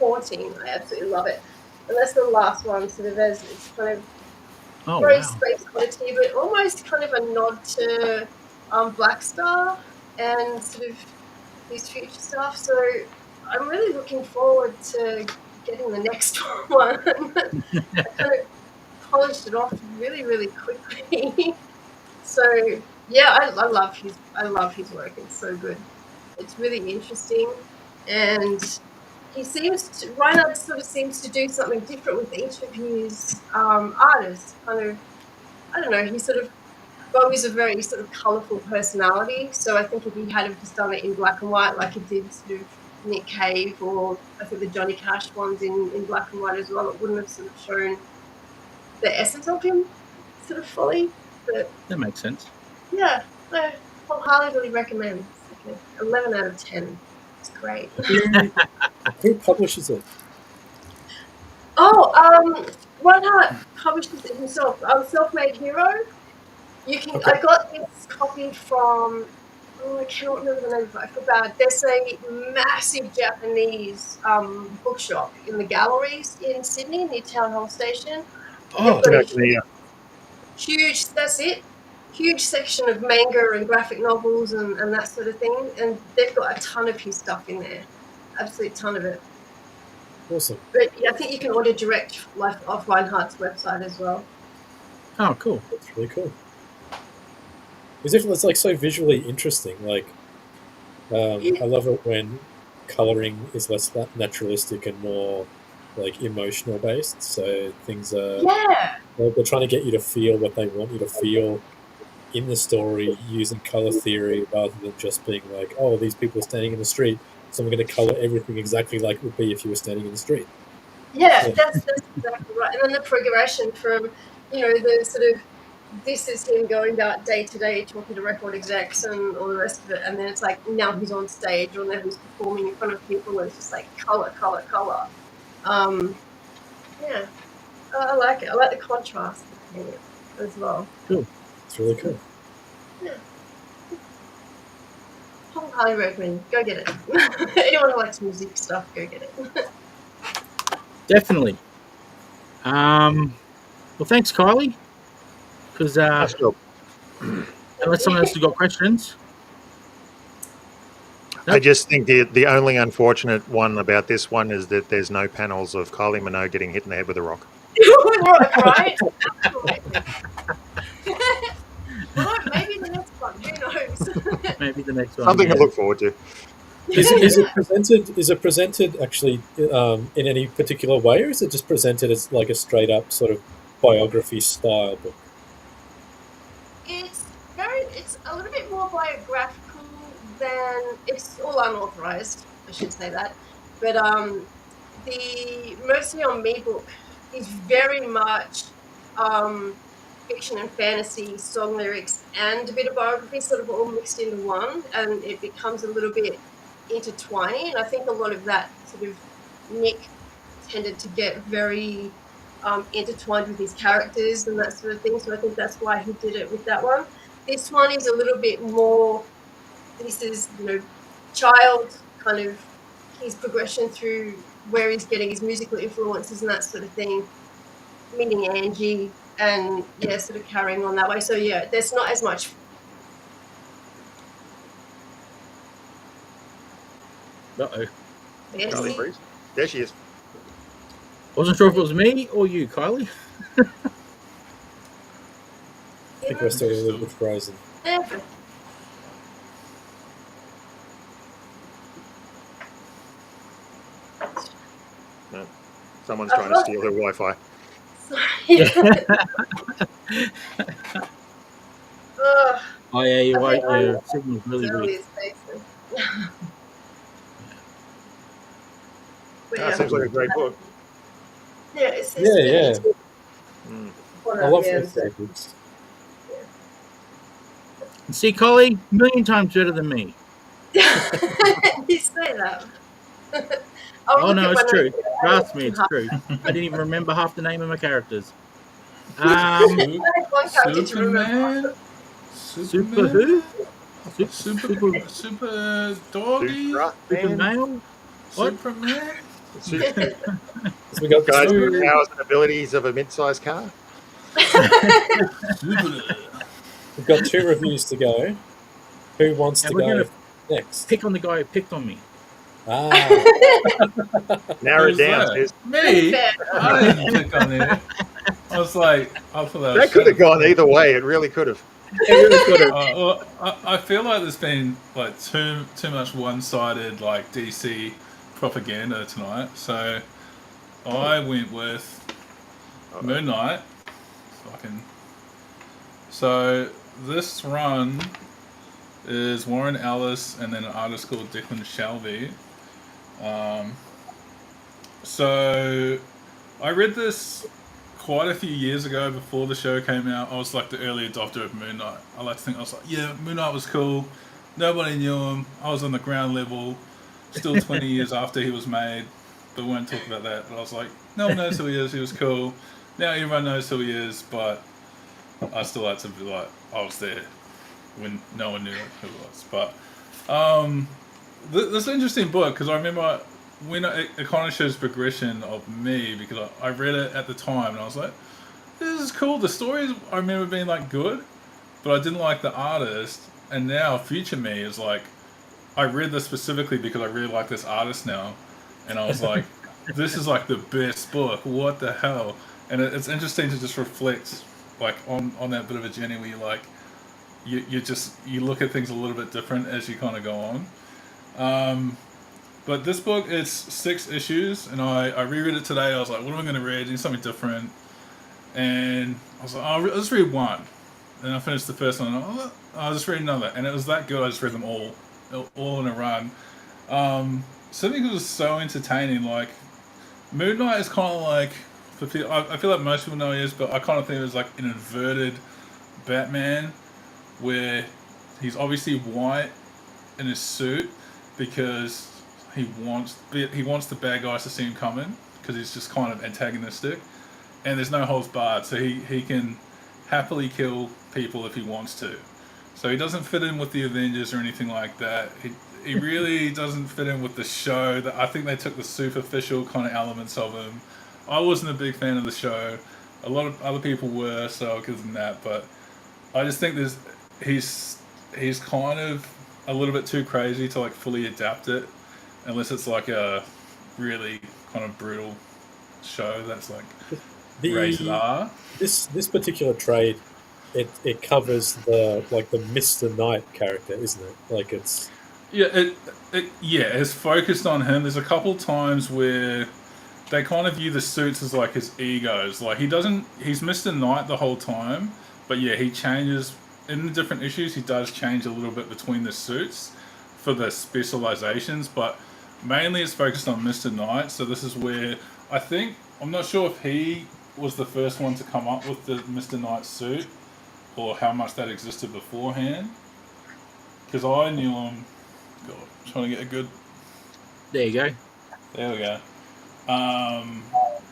haunting. I absolutely love it. And that's the last one, sort of as it's kind of very Space Oddity, but almost kind of a nod to Black Star and sort of his future stuff. So I'm really looking forward to getting the next one. I kind of polished it off really, really quickly. So yeah, I love his work. It's so good. It's really interesting, and Reinhard sort of seems to do something different with each of his artists. Kind of, I don't know. He sort of Bowie's a very sort of colourful personality, so I think if he had have just done it in black and white, like he did sort of Nick Cave, or I think the Johnny Cash ones in black and white as well, it wouldn't have sort of shown the essence of him sort of fully. But that makes sense. Yeah, I wholeheartedly recommend. It's like 11 out of 10. It's great. Who publishes it? Reinhardt publishes it himself. Self-Made Hero. I got this copy from Oh, I cannot remember the name of it. I feel bad. There's a massive Japanese bookshop in the galleries in Sydney, near Town Hall Station. They've Oh, got a huge, that's it, huge section of manga and graphic novels and that sort of thing. And they've got a ton of his stuff in there. Absolute ton of it. Awesome. But yeah, I think you can order direct off Reinhardt's website as well. oh, cool. That's really cool. It's like so visually interesting. Like, I love it when coloring is less naturalistic and more like emotional based. So things are Yeah. they're trying to get you to feel what they want you to feel in the story using color theory rather than just being like, oh, these people are standing in the street, so I'm going to color everything exactly like it would be if you were standing in the street. Yeah, that's exactly right. And then the progression from, the sort of, this is him going about day to day talking to record execs and all the rest of it, and then it's like now he's on stage or now he's performing in front of people, and it's just like color. Yeah, I like it. I like the contrast between it as well. It's really cool. Yeah. Highly recommend. Go get it. Anyone who likes music stuff, go get it. Definitely. Well, thanks, Kylie. Because Nice job. unless someone else has got questions. I just think the only unfortunate one about this one is that there's no panels of Kylie Minogue getting hit in the head with a rock. Right? Absolutely. Well, maybe the next one. Who knows? Maybe the next one. Something yeah. to look forward to. Is it presented actually in any particular way, or is it just presented as like a straight up sort of biography style book? It's a little bit more biographical than, it's all unauthorized, I should say that. But the Mercy on Me book is very much fiction and fantasy, song lyrics, and a bit of biography sort of all mixed into one, and it becomes a little bit intertwining. And I think a lot of that sort of Nick tended to get very intertwined with his characters and that sort of thing. So I think that's why he did it with that one. This one is a little bit more, this is, child kind of his progression through where he's getting his musical influences and that sort of thing, meeting Angie and, sort of carrying on that way. So, yeah, there's not as much. Uh-oh. Kylie, please. There she is. Wasn't sure if it was me or you, Kylie. I think we're still a little bit frozen. Yeah. No. Someone's trying to steal her Wi-Fi. Oh yeah, you're right. Your signal's really weak. Seems like a great book. Yeah, it's Yeah. I love yeah. those books. See, Kylie, a million times better than me. You say that. Oh no, it's true. Trust me, it's true. I didn't even remember half the name of my characters. Superman? Super who? Super doggy? Super male? What? Superman? We got Guys two, with the powers and abilities of a mid-sized car. we've got 2 reviews to go. Who wants And to we're go gonna next? pick on the guy who picked on me. Narrow it down. That? Me? I didn't click on it. I was like, I thought That could have gone either way. It really could have. It really could have. I feel like there's been like too much one-sided like DC propaganda tonight, so I went with Moon Knight. So this run is Warren Ellis and then an artist called Declan Shalvey. So I read this quite a few years ago before the show came out. I was like the early adopter of Moon Knight. I like to think I was like, yeah, Moon Knight was cool. Nobody knew him. I was on the ground level. Still 20 years after he was made. But we won't talk about that. But I was like, no one knows who he is. He was cool. Now everyone knows who he is. But I still like to be like, I was there. when no one knew who it was. But this is an interesting book because I remember when it kind of shows progression of me because I read it at the time and I was like, this is cool. The stories I remember being like good, but I didn't like the artist. And now future me is like, I read this specifically because I really like this artist now, and I was like, this is like the best book. What the hell? And it's interesting to just reflect like on that bit of a journey where you like you look at things a little bit different as you kind of go on. But this book, it's 6 issues, and I reread it today. I was like, what am I going to read? I need something different. And I was like, oh, I'll just read one. And I finished the first one, and I'll just read another. And it was that good, I just read them all in a run. Something that was so entertaining. Like, Moon Knight is kind of like, I feel like most people know he is, but I kind of think it was like an inverted Batman, where he's obviously white in his suit because he wants the bad guys to see him coming because he's just kind of antagonistic, and there's no holds barred, so he can happily kill people if he wants to. So he doesn't fit in with the Avengers or anything like that. He really doesn't fit in with the show. That I think they took the superficial kind of elements of him. I wasn't a big fan of the show. A lot of other people were, so I'll give them that. But I just think he's kind of a little bit too crazy to like fully adapt it, unless it's like a really kind of brutal show that's like rated R. This particular trade, it covers the Mr. Knight character, isn't it? Like it's it's focused on him. There's a couple times where they kind of view the suits as like his egos. Like he's Mr. Knight the whole time, but yeah, he changes in the different issues. He does change a little bit between the suits for the specializations, but mainly it's focused on Mr. Knight. So this is where I'm not sure if he was the first one to come up with the Mr. Knight suit or how much that existed beforehand. Because I knew him. God, trying to get a good. There you go. There we go.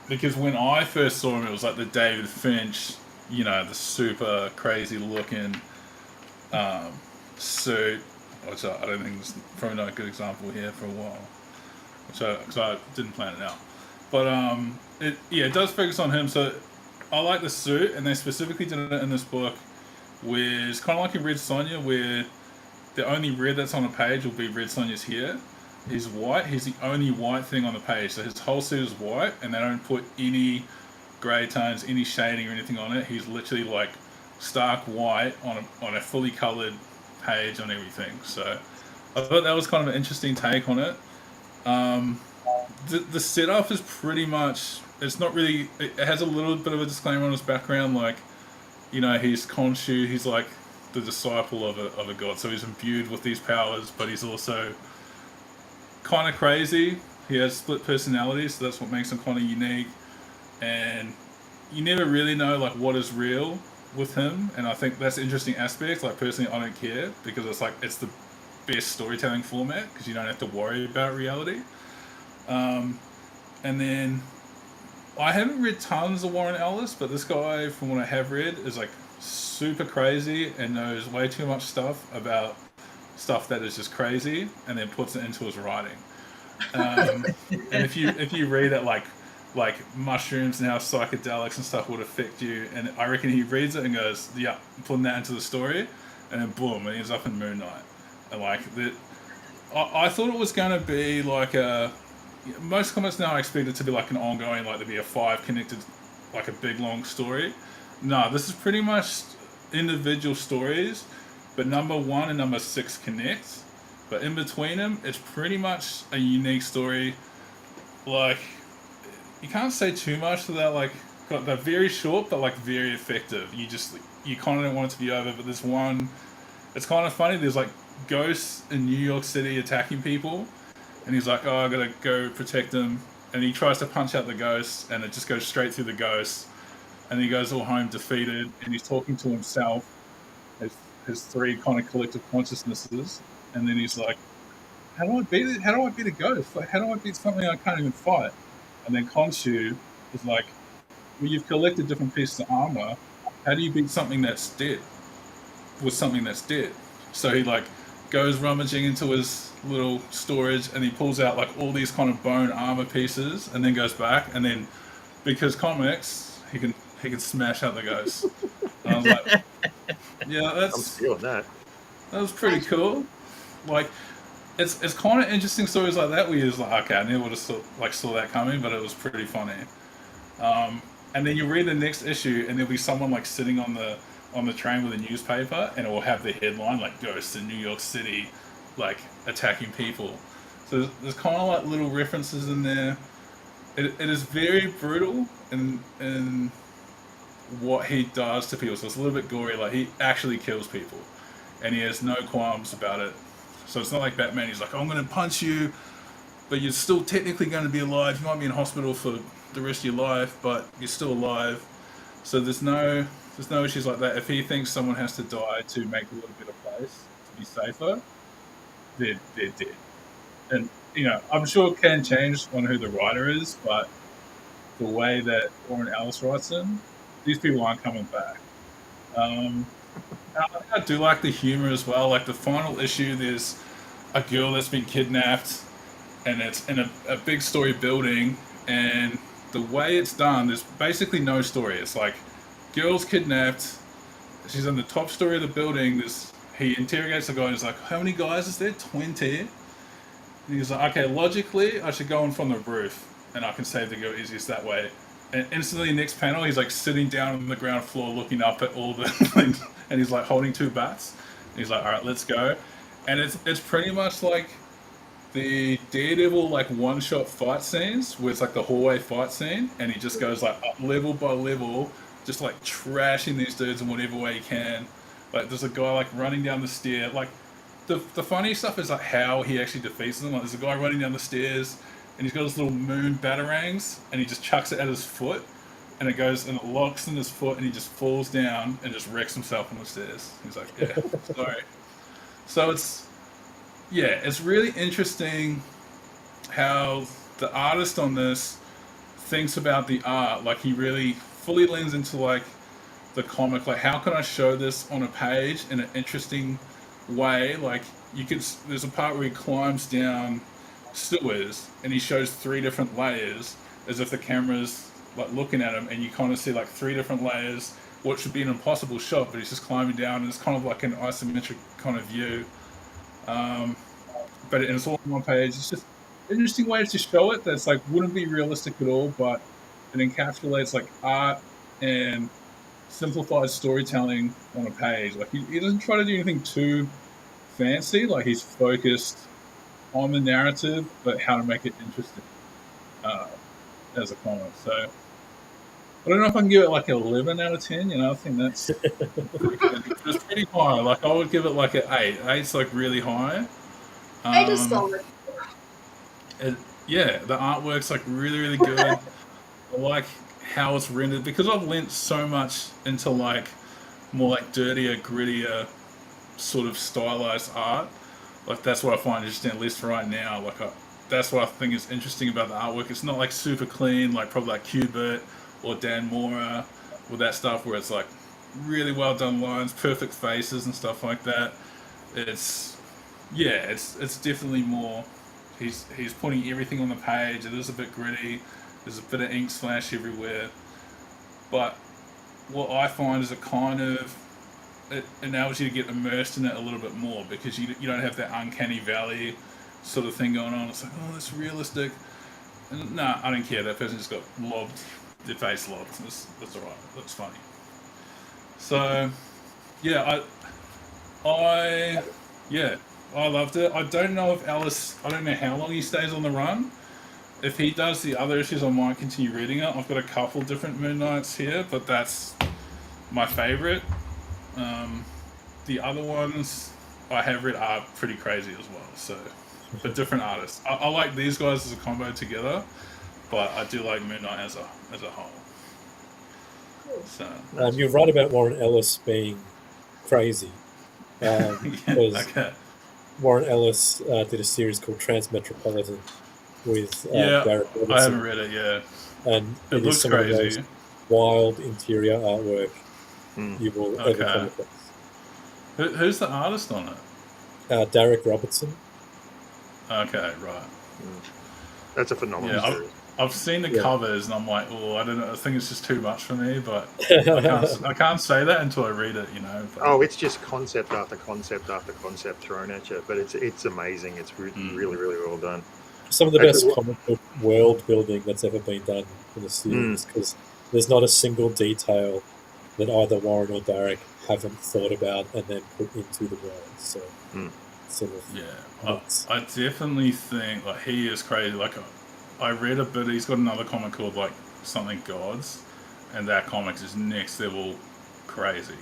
Because when I first saw him, it was like the David Finch, the super crazy looking suit, which I don't think is probably not a good example here for a while, because I didn't plan it out. But it does focus on him. So I like the suit, and they specifically did it in this book, where it's kind of like in Red Sonja, where the only red that's on a page will be Red Sonja's hair. He's white. He's the only white thing on the page. So his whole suit is white, and they don't put any grey tones, any shading or anything on it. He's literally like stark white on a fully coloured page on everything. So I thought that was kind of an interesting take on it. The setup is pretty much, it's not really, it has a little bit of a disclaimer on his background, like, he's Khonshu, he's like the disciple of a god, so he's imbued with these powers, but he's also kind of crazy. He has split personalities, so that's what makes him kind of unique, and you never really know like what is real with him, and I think that's an interesting aspect. Like personally, I don't care, because it's the best storytelling format, because you don't have to worry about reality. And then I haven't read tons of Warren Ellis, but this guy, from what I have read, is like super crazy and knows way too much stuff about stuff that is just crazy, and then puts it into his writing. And if you read it like mushrooms and how psychedelics and stuff would affect you, and I reckon he reads it and goes, yeah, I'm putting that into the story, and then boom, and he's up in Moon Knight. And I thought it was going to be like most comics now I expect it to be like an ongoing, like there'd be a 5 connected, like a big long story. No, this is pretty much individual stories, but number 1 and number 6 connect. But in between them, it's pretty much a unique story. Like, you can't say too much without like, they're very short, but like very effective. You kind of don't want it to be over, but there's one, it's kind of funny, there's like ghosts in New York City attacking people, and he's like, oh, I gotta go protect them, and he tries to punch out the ghosts, and it just goes straight through the ghosts, and he goes all home defeated, and he's talking to himself, his 3 kind of collective consciousnesses, and then he's like, how do I beat a ghost? Like, how do I beat something I can't even fight? And then Khonshu is like, well, you've collected different pieces of armor, how do you beat something that's dead? with something that's dead. So he like goes rummaging into his little storage and he pulls out like all these kind of bone armor pieces and then goes back, and then because comics he can smash out the ghosts. And I was like, yeah, I'm stealing that. that was pretty cool. Like it's kind of interesting stories like that where you're just like, okay, I never would have saw that coming, but it was pretty funny. And then you read the next issue and there'll be someone like sitting on the train with a newspaper, and it will have the headline like "Ghosts in New York City," like attacking people. So there's kind of like little references in there. It is very brutal in what he does to people. So it's a little bit gory. Like he actually kills people, and he has no qualms about it. So it's not like Batman. He's like, I'm going to punch you, but you're still technically going to be alive. You might be in hospital for the rest of your life, but you're still alive. So there's no issues like that. If he thinks someone has to die to make the world a better place, to be safer, they're dead. And, I'm sure it can change on who the writer is, but the way that Warren Ellis writes them, these people aren't coming back. I do like the humor as well. Like the final issue, there's a girl that's been kidnapped, and it's in a big story building, and the way it's done, there's basically no story. It's like, girl's kidnapped, she's in the top story of the building, he interrogates the guy, and he's like, how many guys is there? 20? And he's like, okay, logically, I should go in from the roof, and I can save the girl easiest that way. And instantly, next panel, he's like sitting down on the ground floor looking up at all the things, and he's like holding 2 bats. And he's like, all right, let's go. And it's pretty much like the Daredevil like one-shot fight scenes, where it's like the hallway fight scene, and he just goes like up level by level, just like trashing these dudes in whatever way he can. Like there's a guy like running down the stair. Like the funny stuff is like how he actually defeats them. Like there's a guy running down the stairs, and he's got his little moon batarangs, and he just chucks it at his foot, and it goes and it locks in his foot, and he just falls down and just wrecks himself on the stairs. He's like, yeah, sorry. So it's really interesting how the artist on this thinks about the art. Like he really fully leans into like the comic. Like how can I show this on a page in an interesting way? Like there's a part where he climbs down sewers and he shows 3 different layers as if the camera's like looking at him, and you kind of see like 3 different layers, what should be an impossible shot, but he's just climbing down, and it's kind of like an isometric kind of view. But it's all on one page. It's just an interesting way to show it that's like wouldn't be realistic at all, but it encapsulates like art and simplified storytelling on a page. Like he doesn't try to do anything too fancy. Like he's focused on the narrative, but how to make it interesting as a comic. So I don't know if I can give it like an 11 out of 10. I think that's pretty good. It's pretty high. Like I would give it like an 8. 8's like really high. 8 is solid. The artwork's like really, really good. I like how it's rendered, because I've lent so much into like more like dirtier, grittier sort of stylized art. Like that's what I find interesting, at least right now. Like that's what I think is interesting about the artwork. It's not like super clean, like probably like Kubert or Dan Mora with that stuff, where it's like really well done lines, perfect faces and stuff like that. It's definitely more. He's putting everything on the page. It is a bit gritty. There's a bit of ink splash everywhere. But what I find is it enables you to get immersed in it a little bit more, because you don't have that uncanny valley sort of thing going on. It's like, oh, that's realistic. And nah, I don't care. That person just got lobbed, their face lobbed. That's alright. That's funny. So, yeah, I loved it. I don't know if Ellis, I don't know how long he stays on the run. If he does the other issues, I might continue reading it. I've got a couple different Moon Knights here, but that's my favourite. The other ones I have read are pretty crazy as well, so, but different artists. I like these guys as a combo together, but I do like Moon Knight as a whole. So you're right about Warren Ellis being crazy. Okay. Warren Ellis did a series called Transmetropolitan with Garrett Robertson. I haven't read it yet. And it looks some crazy. Of those wild interior artwork you will ever come across. Who's the artist on it? Derek Robertson. Okay, right. That's a phenomenal Yeah, series. I've seen the Yeah. covers and I'm like, oh, I don't know. I think it's just too much for me, but I can't say that until I read it, you know. But, Oh, it's just concept after concept after concept thrown at you, but it's amazing. It's really, really well done. Some of the Actually, best comic book world building that's ever been done in a series, because there's not a single detail that either Warren or Derek haven't thought about and then put into the world. So, sort of, yeah, I definitely think like he is crazy. Like I read a bit. He's got another comic called like something Gods, and that comic is next level crazy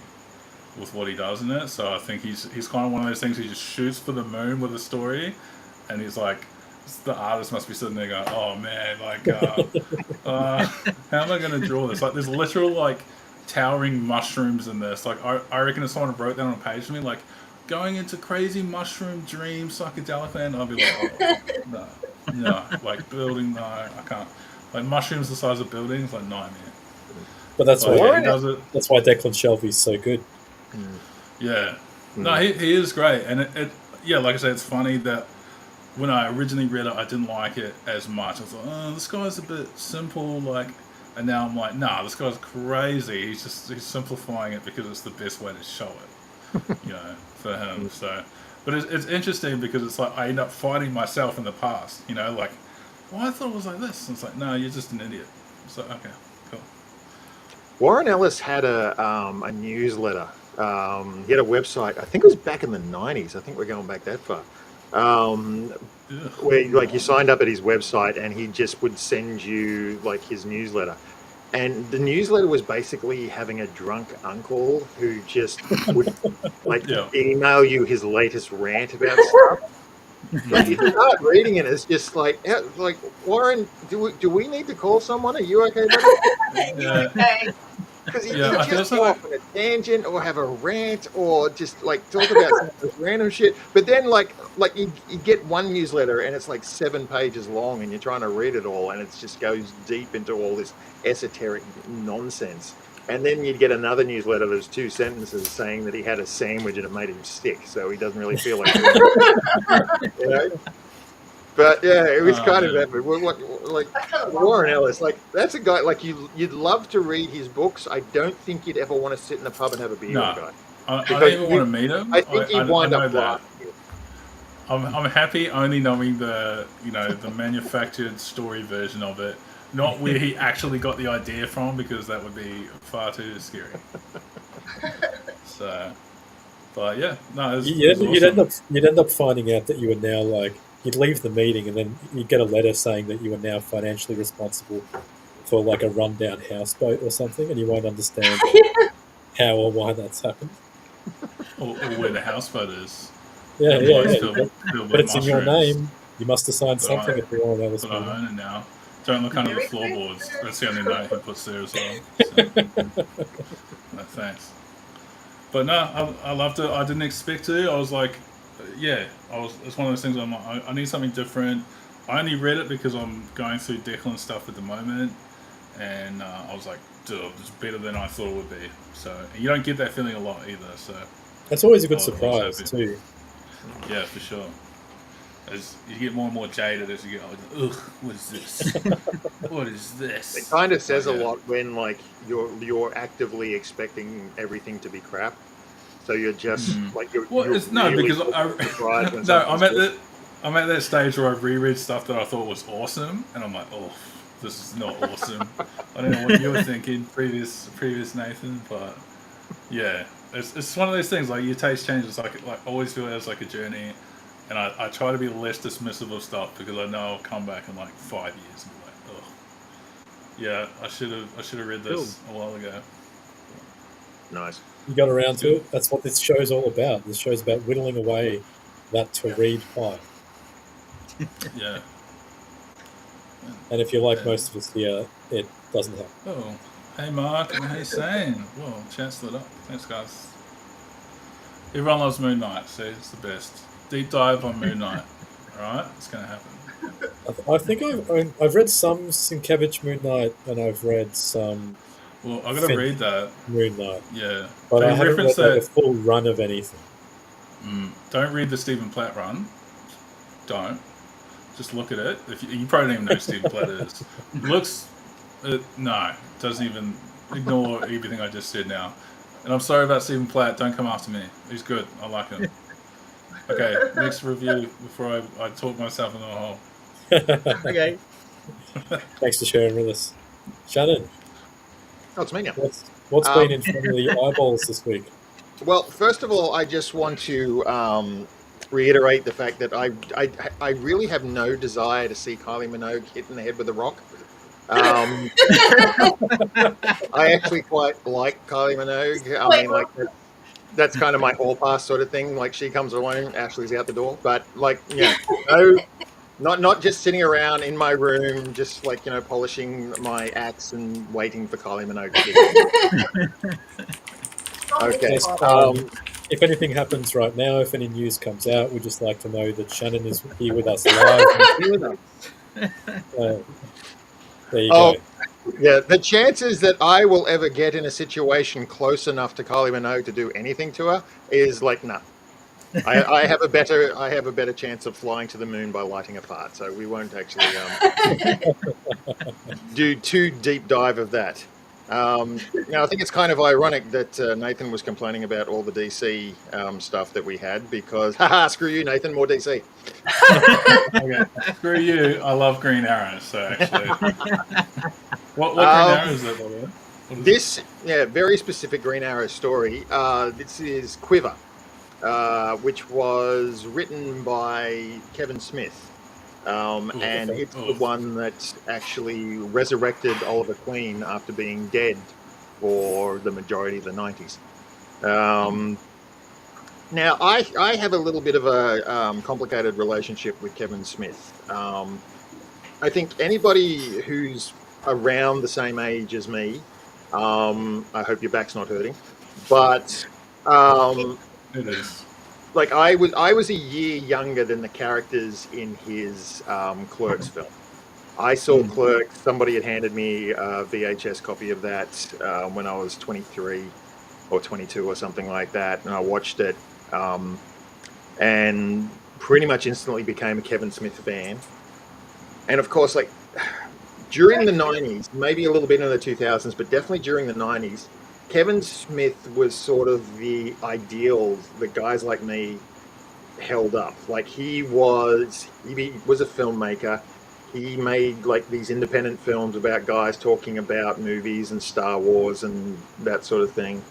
with what he does in it. So I think he's kind of one of those things. He just shoots for the moon with a story, and he's like, the artist must be sitting there going, "Oh man, like, how am I going to draw this?" Like, there's literal like towering mushrooms in this. Like, I reckon if someone wrote that on a page to me, like, going into crazy mushroom dream psychedelic land, I'll be like, oh, no, like building, no, I can't. Like mushrooms the size of buildings, like nightmare. but that's Like, why yeah, he does it. that's why Declan Shelby's so good. Yeah, no, he is great, and it yeah, like I said, it's funny that when I originally read it, I didn't like it as much. I was like, oh, this guy's a bit simple, like, and now I'm like, nah, this guy's crazy. He's simplifying it because it's the best way to show it, you know, for him. So, but it's interesting because it's like I end up fighting myself in the past, you know, like, well, I thought it was like this. And it's like, no, you're just an idiot. It's like, okay, cool. Warren Ellis had a newsletter. He had a website. I think it was back in the 90s. I think we're going back that far. Where like you signed up at his website and he just would send you like his newsletter. And the newsletter was basically having a drunk uncle who just would like email you his latest rant about stuff. Like you start reading it, it's just like Warren, do we need to call someone? Are you okay, buddy? Yeah. Okay. Because you I just feel go like- off on a tangent or have a rant or just like talk about some of this random shit. But then like you get one newsletter and it's like 7 pages long and you're trying to read it all and it just goes deep into all this esoteric nonsense. And then you'd get another newsletter that's 2 sentences saying that he had a sandwich and it made him sick, so he doesn't really feel like doing it. You know? But yeah, it was kind of epic. Like Warren Ellis, like that's a guy like you'd love to read his books. I don't think you'd ever want to sit in a pub and have a beer with a guy. I don't even want to meet him. I think he'd wind know up that. laughing. I'm happy only knowing the the manufactured story version of it, not where he actually got the idea from, because that would be far too scary. So, but yeah, no, You'd end up finding out that you were now like, you'd leave the meeting and then you'd get a letter saying that you are now financially responsible for like a rundown houseboat or something, and you won't understand how or why that's happened. or where the houseboat is. Yeah. Filled But with it's in your mushrooms. name. You must have signed something at the Warren Ellis But I meeting. own it now. Don't look under the floorboards. That's the only note he puts there as well. So. No, thanks. But no, I loved it. I didn't expect to. I was like, yeah, it's one of those things where I'm like, I need something different. I only read it because I'm going through Declan stuff at the moment, and I was like, dude, it's better than I thought it would be. So, and you don't get that feeling a lot either. So That's always a good I was surprise happy. too. Yeah, for sure. As you get more and more jaded as you get older, ugh, what is this? What is this? It kind of says a Yeah. lot when like you're actively expecting everything to be crap. So you're just like you're. Well, you're it's, no, really because surprised when no, I'm something's at that stage where I reread stuff that I thought was awesome, and I'm like, oh, this is not awesome. I don't know what you were thinking, previous Nathan, but yeah, it's one of those things. Like your taste changes. Like always feel it as like a journey, and I try to be less dismissive of stuff because I know I'll come back in like 5 years and be like, oh, yeah, I should have read this a while ago. Nice. You got around to it. That's what this show's all about. This show's about whittling away that to read pie. Yeah. And if you're like most of us here, it doesn't happen. Oh, hey Mark, and hey Shane. Whoa, chat's lit up. Thanks, guys. Everyone loves Moon Knight, see, it's the best. Deep dive on Moon Knight. Alright, it's going to happen. I think I've read some Sienkiewicz Moon Knight, and I've read some Well, I gotta read that. Moon Knight. Yeah, But they I haven't read reference like, a that. full run of anything. Don't read the Stephen Platt run. Don't. Just look at it. If you probably don't even know who Stephen Platt is. Looks. No, doesn't even ignore everything I just said now. And I'm sorry about Stephen Platt. Don't come after me. He's good. I like him. Okay, next review before I talk myself into a hole. Okay. Thanks for sharing with us. Shannon, Oh, it's me now. what's been in front of the eyeballs this week? Well, first of all, I just want to reiterate the fact that I really have no desire to see Kylie Minogue hit in the head with a rock. I actually quite like Kylie Minogue. I mean, like that's kind of my hall pass sort of thing. Like she comes along, Ashley's out the door. But like, yeah, no, not just sitting around in my room, just like polishing my axe and waiting for Kylie Minogue to hit. Okay. Yes, if anything happens right now, if any news comes out, we'd just like to know that Shannon is here with us live. There you go. Yeah, the chances that I will ever get in a situation close enough to Kylie Minogue to do anything to her is like none. I have a better chance of flying to the moon by lighting a fart, so we won't actually do too deep dive of that. I think it's kind of ironic that Nathan was complaining about all the DC stuff that we had because, screw you, Nathan, more DC. Okay, screw you. I love Green Arrow, so actually. What Green Arrow is that, by the way? This, very specific Green Arrow story. This is Quiver, which was written by Kevin Smith. And it's the one that actually resurrected Oliver Queen after being dead for the majority of the 90s. Now, I have a little bit of a complicated relationship with Kevin Smith. I think anybody who's around the same age as me, I hope your back's not hurting, but it is. like I was a year younger than the characters in his Clerks film. I saw Clerks. Somebody had handed me a VHS copy of that when I was 23 or 22 or something like that, and I watched it and pretty much instantly became a Kevin Smith fan. And of course, like during the 90s, maybe a little bit in the 2000s, but definitely during the 90s, Kevin Smith was sort of the ideal that guys like me held up. Like he was a filmmaker. He made like these independent films about guys talking about movies and Star Wars and that sort of thing.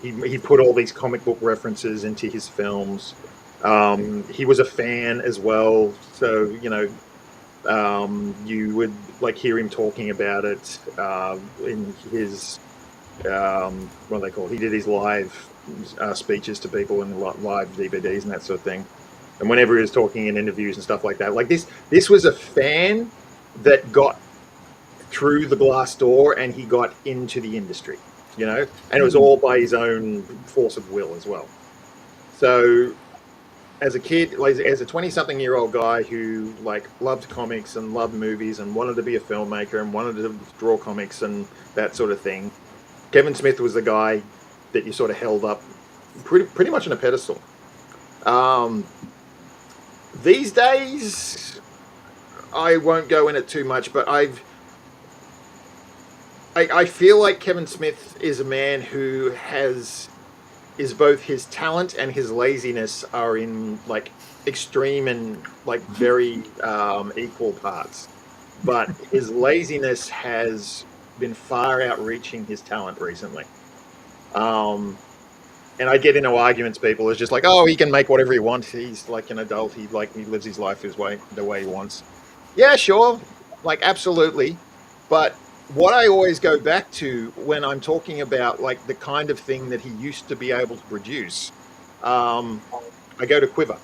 He put all these comic book references into his films. He was a fan as well, so you would like hear him talking about it in his what are they called? He did his live speeches to people and live DVDs and that sort of thing. And whenever he was talking in interviews and stuff like that, like this was a fan that got through the glass door and he got into the industry, and it was all by his own force of will as well. So as a kid, like, as a 20-something-year-old guy who like loved comics and loved movies and wanted to be a filmmaker and wanted to draw comics and that sort of thing, Kevin Smith was the guy that you sort of held up pretty much on a pedestal. These days, I won't go in it too much, but I feel like Kevin Smith is a man who is both his talent and his laziness are in like extreme and like very equal parts. But his laziness has been far outreaching his talent recently. And I get into arguments, people. It's just like, oh, he can make whatever he wants. He's like an adult. He lives his life the way he wants. Yeah, sure. Like, absolutely. But what I always go back to when I'm talking about like the kind of thing that he used to be able to produce, I go to Quiver.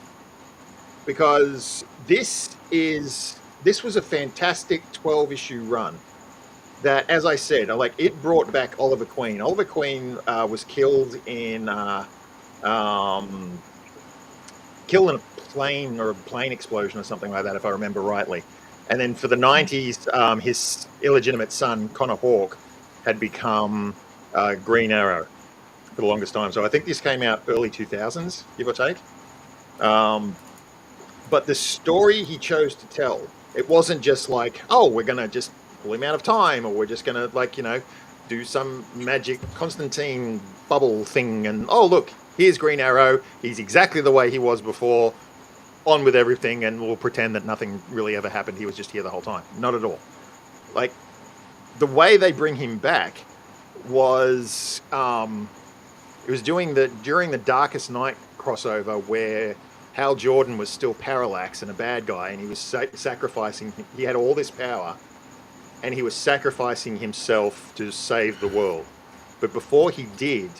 Because this was a fantastic 12-issue run that, as I said, like it brought back Oliver Queen. Oliver Queen was killed in a plane explosion or something like that, if I remember rightly. And then for the 90s, his illegitimate son, Connor Hawke, had become Green Arrow for the longest time. So I think this came out early 2000s, give or take. But the story he chose to tell, it wasn't just like, oh, we're going to just pull him out of time, or we're just going to, like, you know, do some magic Constantine bubble thing, and, oh, look, here's Green Arrow. He's exactly the way he was before. On with everything, and we'll pretend that nothing really ever happened. He was just here the whole time. Not at all. Like, the way they bring him back was, it was during the Darkest Night crossover where Hal Jordan was still Parallax and a bad guy, and he was sacrificing. He had all this power, and he was sacrificing himself to save the world. But before he did,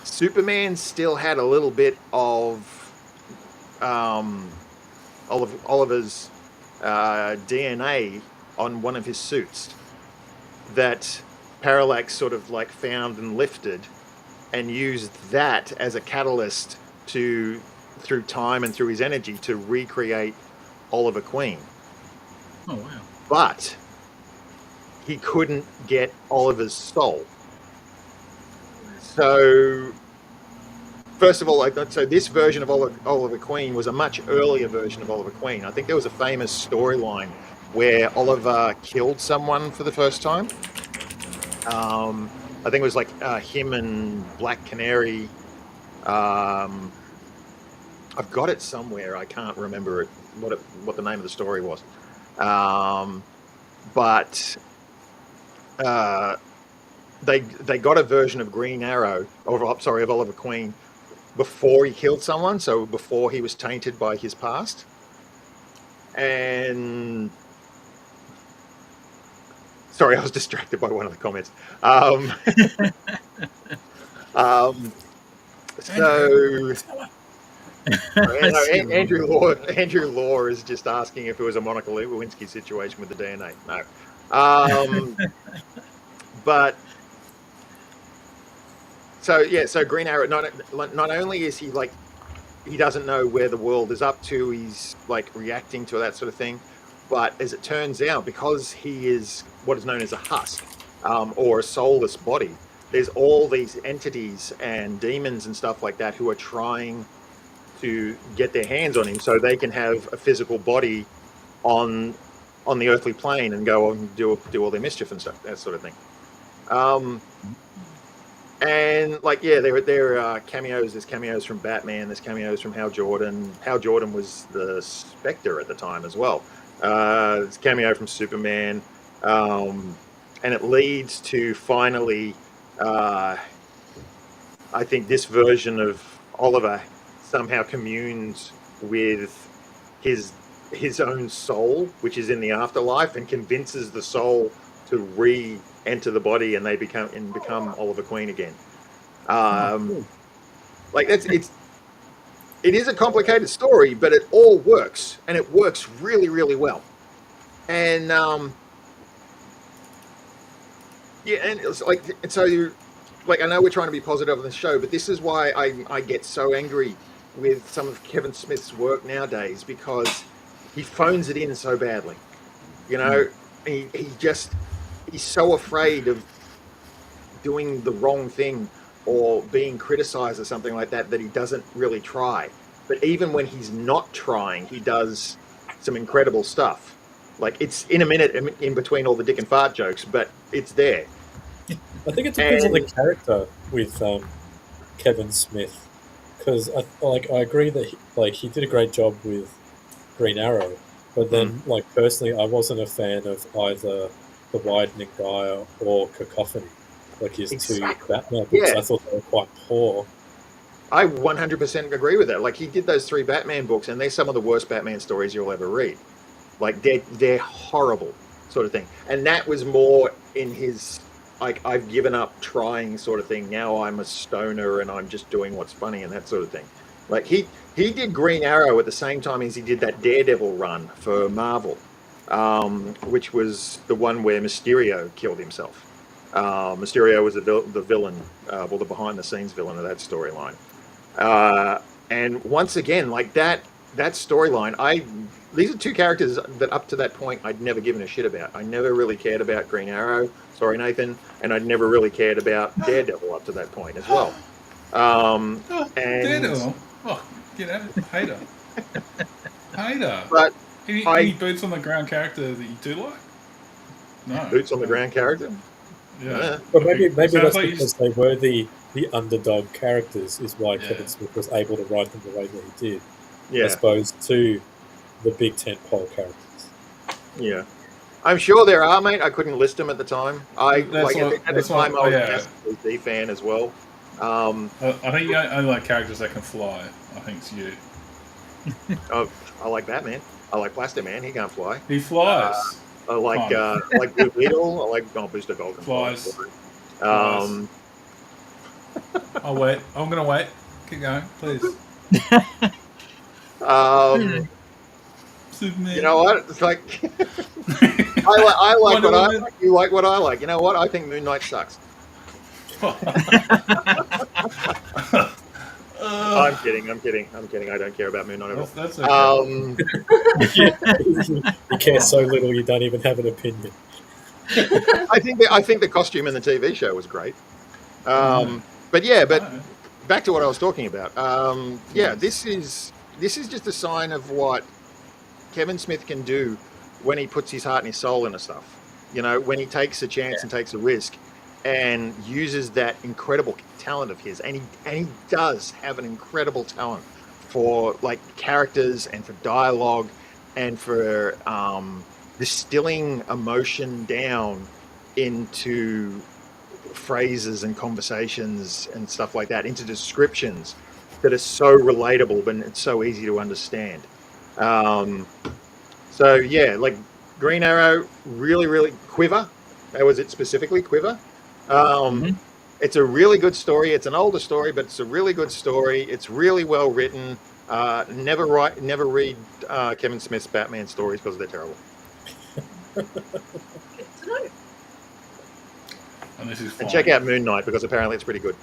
Superman still had a little bit of Oliver's DNA on one of his suits that Parallax sort of like found and lifted, and used that as a catalyst to, through time and through his energy, to recreate Oliver Queen. Oh, wow. But he couldn't get Oliver's soul. So, first of all, so this version of Oliver Queen was a much earlier version of Oliver Queen. I think there was a famous storyline where Oliver killed someone for the first time. I think it was like him and Black Canary. I've got it somewhere. I can't remember what the name of the story was. But they got a version of Green Arrow, of Oliver Queen, before he killed someone, so before he was tainted by his past. And sorry, I was distracted by one of the comments. So Andrew Law is just asking if it was a Monica Lewinsky situation with the DNA. No. But so Green Arrow, not only is he like, he doesn't know where the world is up to, he's like reacting to that sort of thing, but as it turns out, because he is what is known as a husk, or a soulless body, there's all these entities and demons and stuff like that who are trying to get their hands on him so they can have a physical body on the earthly plane and go on and do all their mischief and stuff, that sort of thing. And like, yeah, there are cameos. There's cameos from Batman. There's cameos from Hal Jordan. Hal Jordan was the Spectre at the time as well. There's a cameo from Superman, and it leads to finally, I think this version of Oliver somehow communes with his own soul, which is in the afterlife, and convinces the soul to re-enter the body, and they become Oliver Queen again. Like it is a complicated story, but it all works, and it works really, really well. And yeah, and it's like, and so you, like, I know we're trying to be positive on the show, but this is why I get so angry with some of Kevin Smith's work nowadays, because he phones it in so badly. You know, he's so afraid of doing the wrong thing or being criticized or something like that he doesn't really try. But even when he's not trying, he does some incredible stuff. Like, it's in a minute in between all the dick and fart jokes, but it's there. I think it depends on the character with Kevin Smith, because I agree that he did a great job with Green Arrow, but then personally, I wasn't a fan of either The Widening Gyre or Cacophony, like his two Batman books. Yeah. I thought they were quite poor. I 100% agree with that. Like, he did those 3 Batman books, and they're some of the worst Batman stories you'll ever read. Like, they're horrible, sort of thing. And that was more in his, like, I've given up trying sort of thing. Now I'm a stoner and I'm just doing what's funny and that sort of thing. Like, he did Green Arrow at the same time as he did that Daredevil run for Marvel, which was the one where Mysterio killed himself. Mysterio was the villain, the behind-the-scenes villain of that storyline. And once again, like that storyline, these are two characters that up to that point I'd never given a shit about. I never really cared about Green Arrow. Sorry, Nathan. And I'd never really cared about Daredevil up to that point as well. And Daredevil. Oh, get out, hater. Hater. But any boots on the ground character that you do like? No. boots on the ground character. Yeah. But maybe that's like because they were the underdog characters, is why Kevin Smith was able to write them the way that he did, as opposed to the big tentpole characters. Yeah, I'm sure there are, mate. I couldn't list them at the time. At the time I was a massive DC fan as well. I think you only like characters that can fly. I think it's you. Oh, I like Batman. I like Plastic Man. He can't fly. He flies. I like Blue Beetle. I like Booster Gold. Flies. I'll wait. I'm gonna wait. Keep going, please. Superman. You know what? It's like I like what I like. You like what I like. You know what? I think Moon Knight sucks. I'm kidding. I don't care about Moon Knight at all. That's okay. You care so little you don't even have an opinion. I think the costume in the TV show was great. But back to what I was talking about. This is just a sign of what Kevin Smith can do when he puts his heart and his soul into stuff. You know, when he takes a chance and takes a risk and uses that incredible talent of his, and he does have an incredible talent for like characters and for dialogue and for distilling emotion down into phrases and conversations and stuff like that, into descriptions that are so relatable but it's so easy to understand. Like Green Arrow, really, really Quiver. That was it specifically, Quiver. It's a really good story. It's an older story, but it's a really good story. It's really well written. Never read Kevin Smith's Batman stories because they're terrible. And check out Moon Knight because apparently it's pretty good.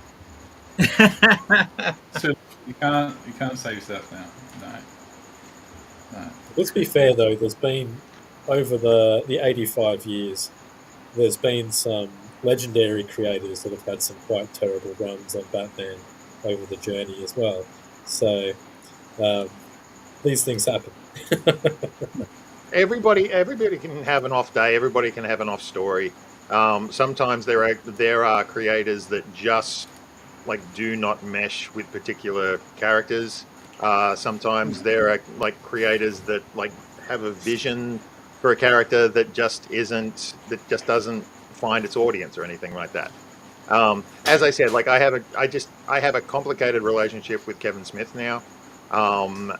So you can't save yourself now. No. Let's be fair though. There's been over the 85 years, there's been some legendary creators that have had some quite terrible runs on Batman over the journey as well. So these things happen. Everybody can have an off day. Everybody can have an off story. Sometimes there are creators that just like do not mesh with particular characters. Sometimes there are like creators that like have a vision for a character that just doesn't find its audience or anything like that. As I said, like I have a complicated relationship with Kevin Smith now.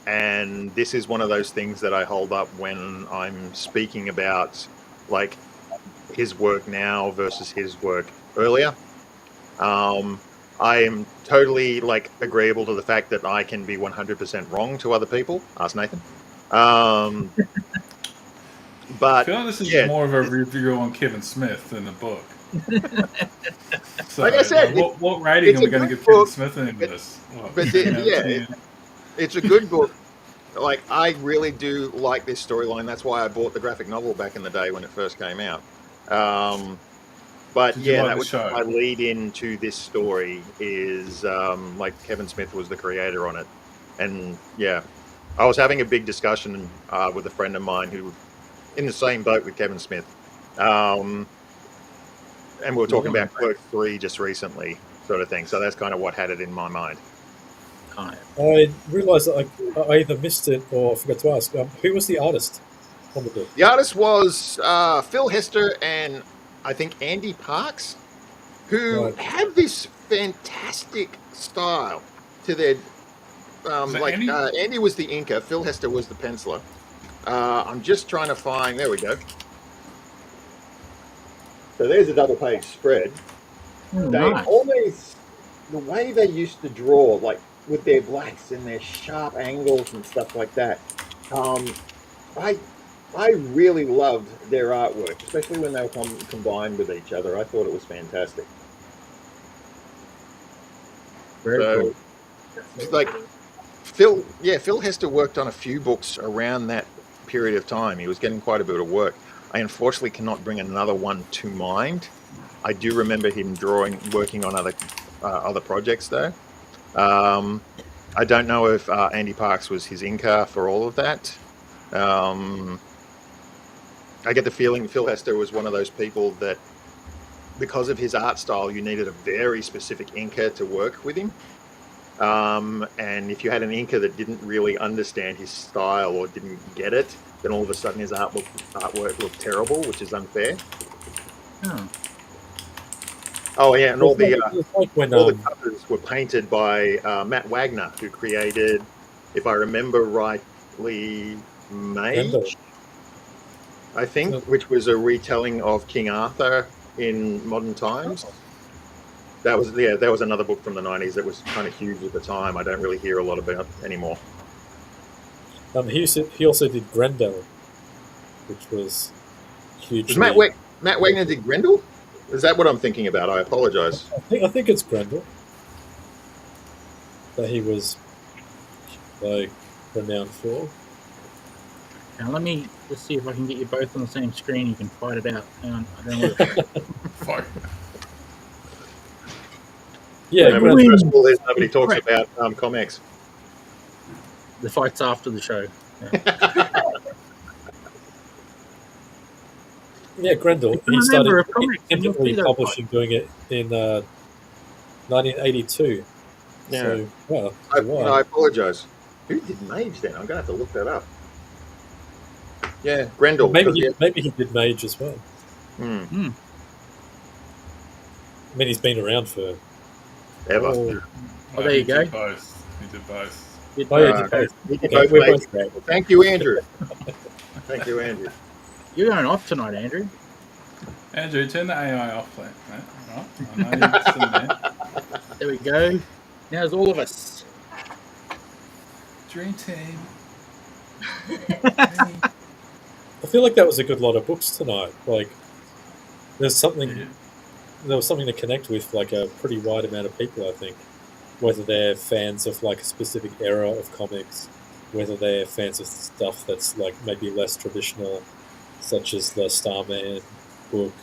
And this is one of those things that I hold up when I'm speaking about like his work now versus his work earlier. I am totally like agreeable to the fact that I can be 100% wrong to other people. Ask Nathan. But I feel like this is more of a review on Kevin Smith than the book. So, like I said, what rating are we going to give Kevin Smith in this? It's a good book. Like I really do like this storyline. That's why I bought the graphic novel back in the day when it first came out. But that was my lead into this story is like Kevin Smith was the creator on it. And I was having a big discussion with a friend of mine who in the same boat with Kevin Smith. And we were talking about Clerks 3 just recently, sort of thing. So that's kind of what had it in my mind. I realised that I either missed it or forgot to ask. Who was the artist on the book? The artist was Phil Hester and I think Andy Parks, who have this fantastic style to their. Andy was the inker, Phil Hester was the penciler. I'm just trying to find. There we go. So there's a double-page spread. The way they used to draw, like with their blacks and their sharp angles and stuff like that. I really loved their artwork, especially when they were combined with each other. I thought it was fantastic. Very cool. Like Phil Hester worked on a few books around that period of time. He was getting quite a bit of work. I unfortunately cannot bring another one to mind. I do remember him working on other projects though. I don't know if Andy Parks was his inker for all of that. I get the feeling Phil Hester was one of those people that, because of his art style, you needed a very specific inker to work with him. And if you had an inker that didn't really understand his style or didn't get it, then all of a sudden his artwork looked terrible, which is unfair. Oh. Oh yeah, and all the covers were painted by Matt Wagner, who created, if I remember rightly, Mage, I think, which was a retelling of King Arthur in modern times. That was another book from the 90s that was kind of huge at the time. I don't really hear a lot about anymore. He also did Grendel, which was huge. Matt Wagner did Grendel? Is that what I'm thinking about? I apologize. I think it's Grendel that he was renowned for. Now let me just see if I can get you both on the same screen. You can fight it out. Hang on, I don't know. Fuck. Yeah, first of all, there's nobody talks about ComX. The fight's after the show. Yeah, Grendel. He started independently publishing, doing it in 1982. Yeah. So, well, I apologise. Who did Mage then? I'm going to have to look that up. Yeah, Grendel. Well, maybe he did Mage as well. Hmm. I mean, he's been around for ever. Oh, there you go. He did both. He did both. Well, thank you, Andrew. Thank you, Andrew. You're going off tonight, Andrew. Andrew, turn the AI off, mate. Right? I know you're sitting there. There we go. Now there's all of us. Dream team. I feel like that was a good lot of books tonight. Like, there was something to connect with, like a pretty wide amount of people, I think. Whether they're fans of like a specific era of comics, whether they're fans of stuff that's like maybe less traditional, such as the Starman book,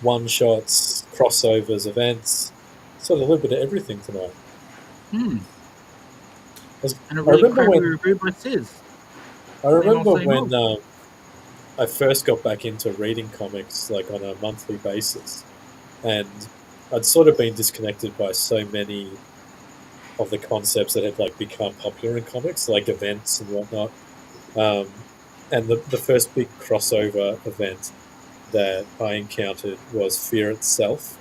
one-shots, crossovers, events, sort of a little bit of everything tonight. And a really crappy review by Sis. I remember when I first got back into reading comics like on a monthly basis, and I'd sort of been disconnected by so many of the concepts that had like become popular in comics, like events and whatnot. And the first big crossover event that I encountered was Fear Itself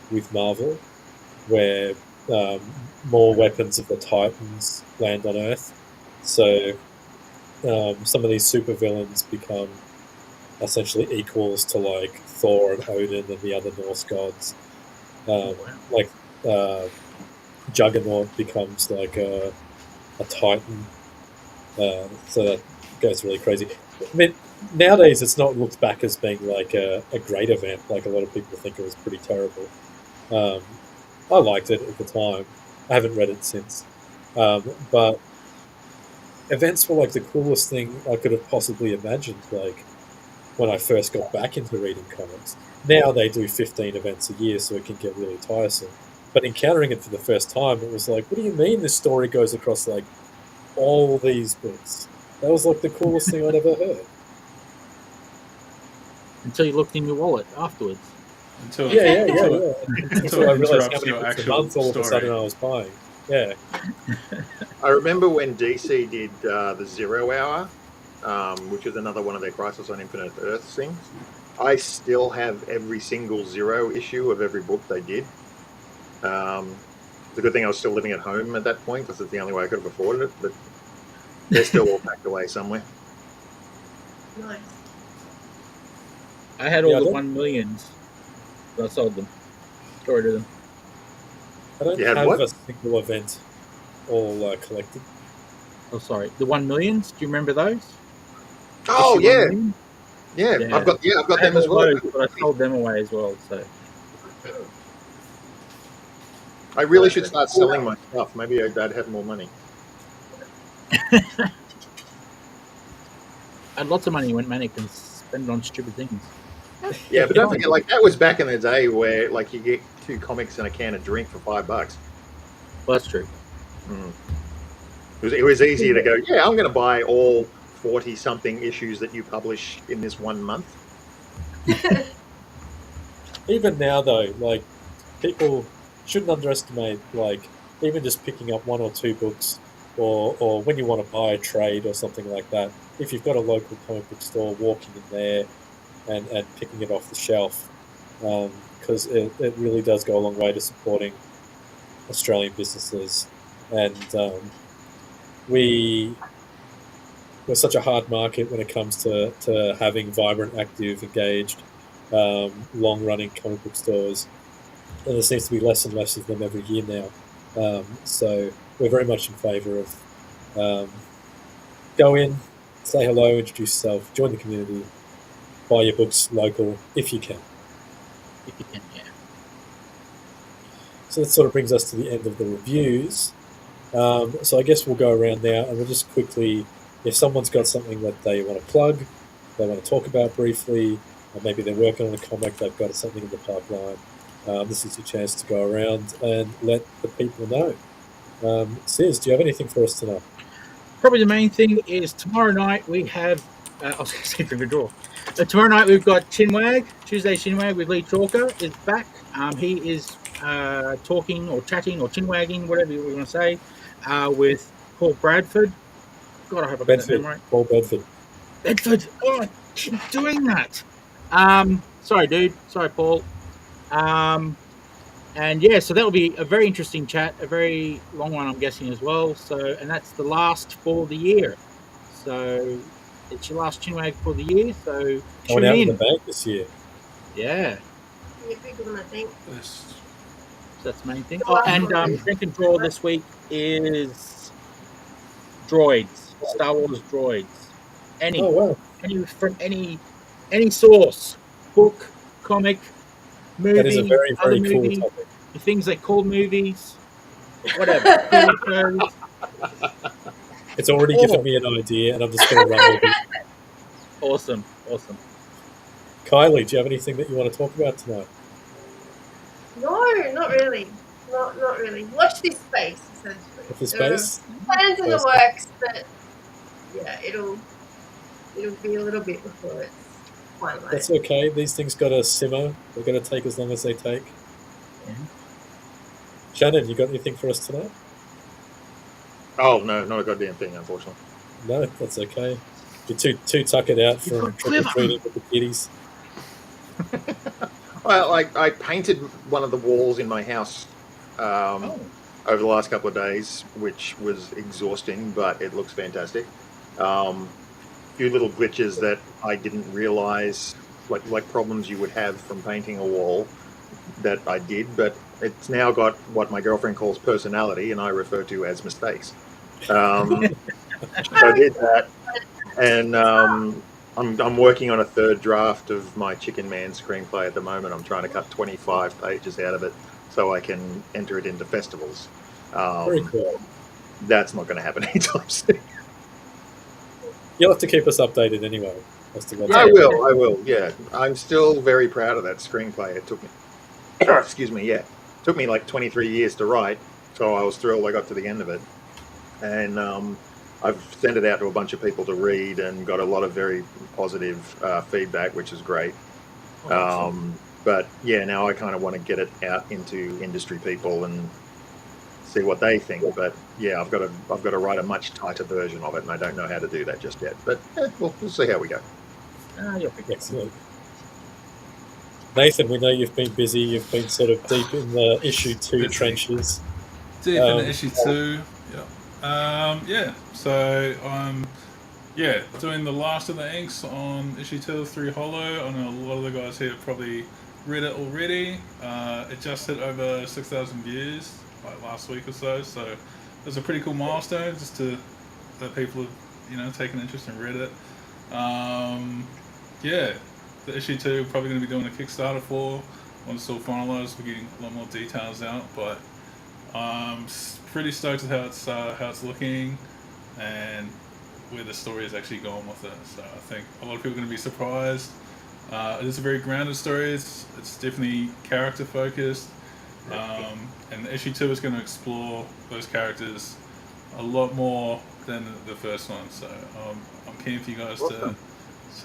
with Marvel, where more weapons of the Titans land on Earth. So some of these supervillains become essentially equals to like Thor and Odin and the other Norse gods. Like Juggernaut becomes like a Titan. So that goes really crazy. I mean, nowadays it's not looked back as being like a great event. Like a lot of people think it was pretty terrible. I liked it at the time. I haven't read it since. But events were like the coolest thing I could have possibly imagined, like when I first got back into reading comics. Now they do 15 events a year, so it can get really tiresome. But encountering it for the first time, it was like, what do you mean this story goes across like all these books? That was like the coolest thing I'd ever heard. Until you looked in your wallet afterwards. Until I realised how many books a month all of a sudden I was buying. Yeah. I remember when DC did the 0 Hour, which is another one of their Crisis on Infinite Earths things. I still have every single 0 issue of every book they did. It's a good thing I was still living at home at that point, because it's the only way I could have afforded it, but they're still all packed away somewhere. Nice. I had all the 1 millions. I sold them. Stored them. I don't have a single event all collected. Oh, sorry. The 1 millions? Do you remember those? Oh, yeah. Yeah. I've got them as well. Those, but I sold them away as well. So I really should start selling my stuff. Maybe I'd have more money. I had lots of money, went manic, and spent it on stupid things. Yeah, but don't forget, like that was back in the day where like you get 2 comics and a can of drink for $5. Well, that's true. It was easier to go, yeah, I'm going to buy all 40 something issues that you publish in this 1 month. Even now, though, like people shouldn't underestimate, like even just picking up 1 or 2 books, or when you want to buy a trade or something like that. If you've got a local comic book store, walking in there and picking it off the shelf, because it really does go a long way to supporting Australian businesses. And we're such a hard market when it comes to having vibrant, active, engaged, long-running comic book stores. And there seems to be less and less of them every year now. So we're very much in favour of go in, say hello, introduce yourself, join the community, buy your books local if you can. If you can, yeah. So that sort of brings us to the end of the reviews. So I guess we'll go around now and we'll just quickly, if someone's got something that they want to plug, they want to talk about briefly, or maybe they're working on a comic, they've got something in the pipeline, this is your chance to go around and let the people know. Sis, do you have anything for us tonight? Probably the main thing is tomorrow night we have. I was going to say Finger Draw. Tomorrow night we've got Chinwag. Tuesday Chinwag with Lee Chalker is back. He is talking or chatting or chinwagging, whatever you want to say, with Paul Bradford. God, I hope I got that name right. Paul Bedford. Bedford. Oh, I keep doing that. Sorry, dude. Sorry, Paul. And yeah, so that'll be a very interesting chat, a very long one, I'm guessing as well. So, and that's the last for the year. So it's your last Chinwag for the year. So Going out in the bank this year. Yeah. Yeah, big one, I think. So that's the main thing. Oh, and Drink and Draw this week is droids, Star Wars droids. From any source, book, comic, movie, that is a very, very cool movie, topic. The things they call movies, whatever. It's already given me an idea, and I'm just going to run with it. Awesome. Kylie, do you have anything that you want to talk about tonight? No, not really. Not really. Watch this space, essentially. Watch this space? Plans in the works, but yeah, it'll be a little bit before it's finalized. That's okay. These things got to simmer. They're going to take as long as they take. Mm-hmm. Shannon, you got anything for us tonight? Oh, no, not a goddamn thing, unfortunately. No, that's okay. You're too tuckered out from trick-or-treating with the kiddies. Well, I painted one of the walls in my house over the last couple of days, which was exhausting, but it looks fantastic. A few little glitches that I didn't realize, like problems you would have from painting a wall that I did, but it's now got what my girlfriend calls personality, and I refer to as mistakes. So I did that, and I'm working on a third draft of my Chicken Man screenplay at the moment. I'm trying to cut 25 pages out of it so I can enter it into festivals. Very cool. That's not going to happen anytime soon. You'll have to keep us updated anyway. I will. Yeah, I'm still very proud of that screenplay. It took me, excuse me, yeah, it took me like 23 years to write, so I was thrilled I got to the end of it, and I've sent it out to a bunch of people to read and got a lot of very positive feedback, which is great. But yeah, now I kind of want to get it out into industry people and see what they think. But yeah, I've got to write a much tighter version of it, and I don't know how to do that just yet. But we'll see how we go. Excellent. Nathan, we know you've been busy. You've been sort of deep in the issue 2 trenches. Deep in the issue 2. Yeah. So I'm doing the last of the inks on issue 2 of 3 Hollow. I know a lot of the guys here have probably read it already. It just hit over 6,000 views like last week or so. So it's a pretty cool milestone just that people have taken interest and read it. The issue 2 probably going to be doing a Kickstarter for. Once it's all finalised, we're getting a lot more details out, but pretty stoked with how it's looking, and where the story is actually going with it. So I think a lot of people are going to be surprised. It is a very grounded story. It's definitely character focused, and issue 2 is going to explore those characters a lot more than the first one. So I'm keen for you guys to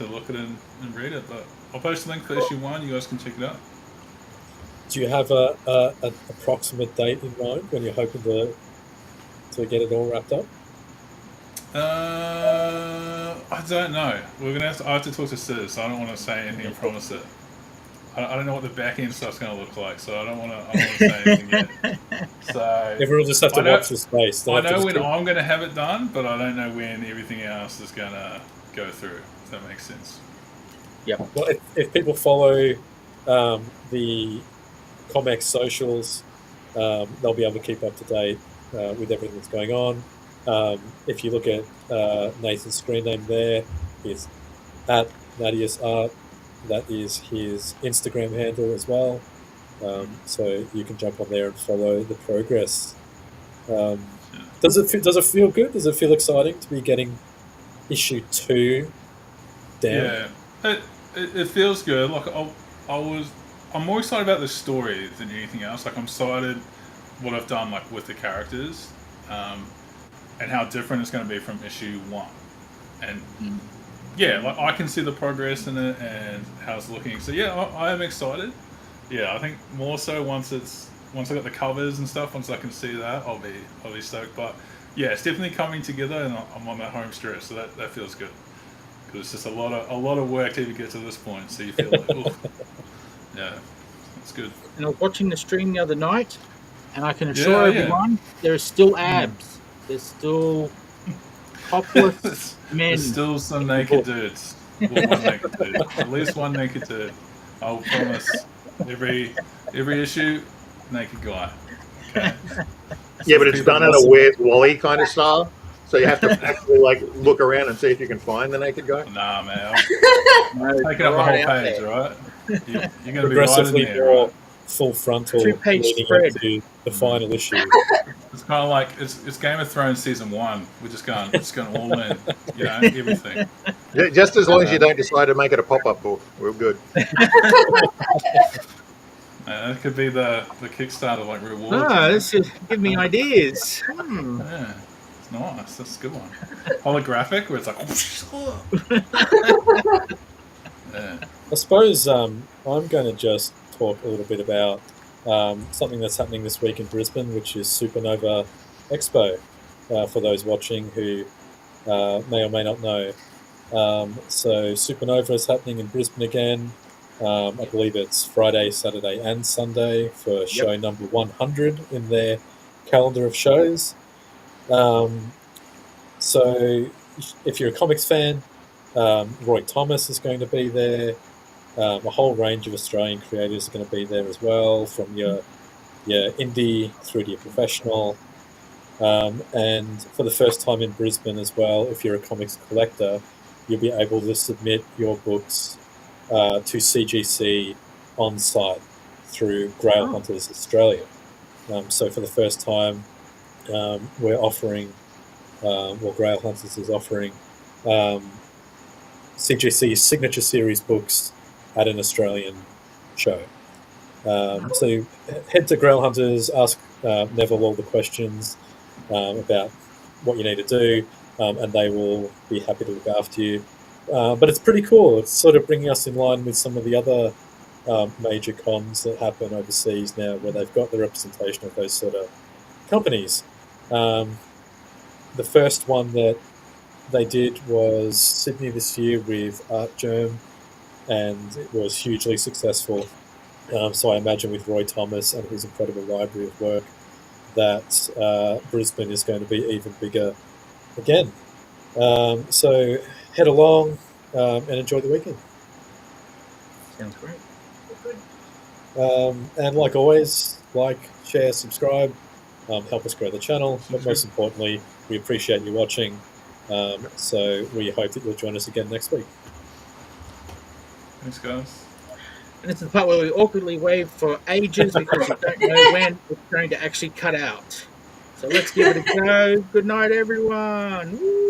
look at it and read it. But I'll post a link for issue 1. You guys can check it out. Do you have an approximate date in mind when you're hoping to get it all wrapped up? I don't know. I have to talk to Sis. So I don't want to say anything and promise it. I don't know what the back end stuff's going to look like, so I don't want to say anything yet. So everyone will just have to watch the space. I know when I'm going to have it done, but I don't know when everything else is going to go through. If that makes sense. Yep. Well, if people follow the ComX socials, they'll be able to keep up to date with everything that's going on. If you look at Nathan's screen name there, it's at Nadius Art. That is his Instagram handle as well. So you can jump on there and follow the progress. Does it feel good? Does it feel exciting to be getting issue 2 down? Yeah, it feels good. Like I'm more excited about the story than anything else. Like I'm excited what I've done like with the characters, and how different it's going to be from issue 1. And yeah, like I can see the progress in it and how it's looking. So yeah, I am excited. Yeah, I think more so once I got the covers and stuff. Once I can see that, I'll be stoked. But yeah, it's definitely coming together, and I'm on that home stretch, so that feels good. Because it's just a lot of work to even get to this point. So you feel like, ooh, yeah, that's good. And I was watching the stream the other night, and I can assure everyone there are still abs. There's still topless men. There's still some naked dudes. Well, one naked dude. At least one naked dude. I'll promise. Every issue, naked guy. Okay. Yeah, but it's done in a weird Wally kind of style. So you have to actually like look around and see if you can find the naked guy. Nah, man. Taking up the whole page, right? You're going to be right in Progressively there, more right? full frontal 2-page leading spread. into the final issue. It's kind of like it's Game of Thrones season 1. We're just going all in, everything. Yeah, just as long as you don't decide to make it a pop-up book, we're good. That could be the Kickstarter like reward. This should give me ideas. Yeah, it's nice. That's a good one. Holographic, where it's like. Yeah. I suppose I'm going to just talk a little bit about something that's happening this week in Brisbane, which is Supernova Expo, for those watching who may or may not know. So Supernova is happening in Brisbane again. I believe it's Friday, Saturday and Sunday for show number 100 in their calendar of shows. So if you're a comics fan, Roy Thomas is going to be there. A whole range of Australian creators are going to be there as well, from your indie through to your professional. And for the first time in Brisbane as well, if you're a comics collector, you'll be able to submit your books to CGC on site through Grail Hunters Australia. So for the first time, we're offering, Grail Hunters is offering CGC signature series books at an Australian show. So head to Grail Hunters, ask Neville all the questions about what you need to do, and they will be happy to look after you. But it's pretty cool. It's sort of bringing us in line with some of the other major cons that happen overseas now, where they've got the representation of those sort of companies. The first one that they did was Sydney this year with Art Germ, and it was hugely successful. So I imagine with Roy Thomas and his incredible library of work that Brisbane is going to be even bigger again. So head along and enjoy the weekend. Sounds great. And like always, like, share, subscribe, help us grow the channel. But most importantly, we appreciate you watching. So we hope that you'll join us again next week. Thanks, guys. And this is the part where we awkwardly wave for ages because we don't know when it's going to actually cut out. So let's give it a go. Good night, everyone. Woo!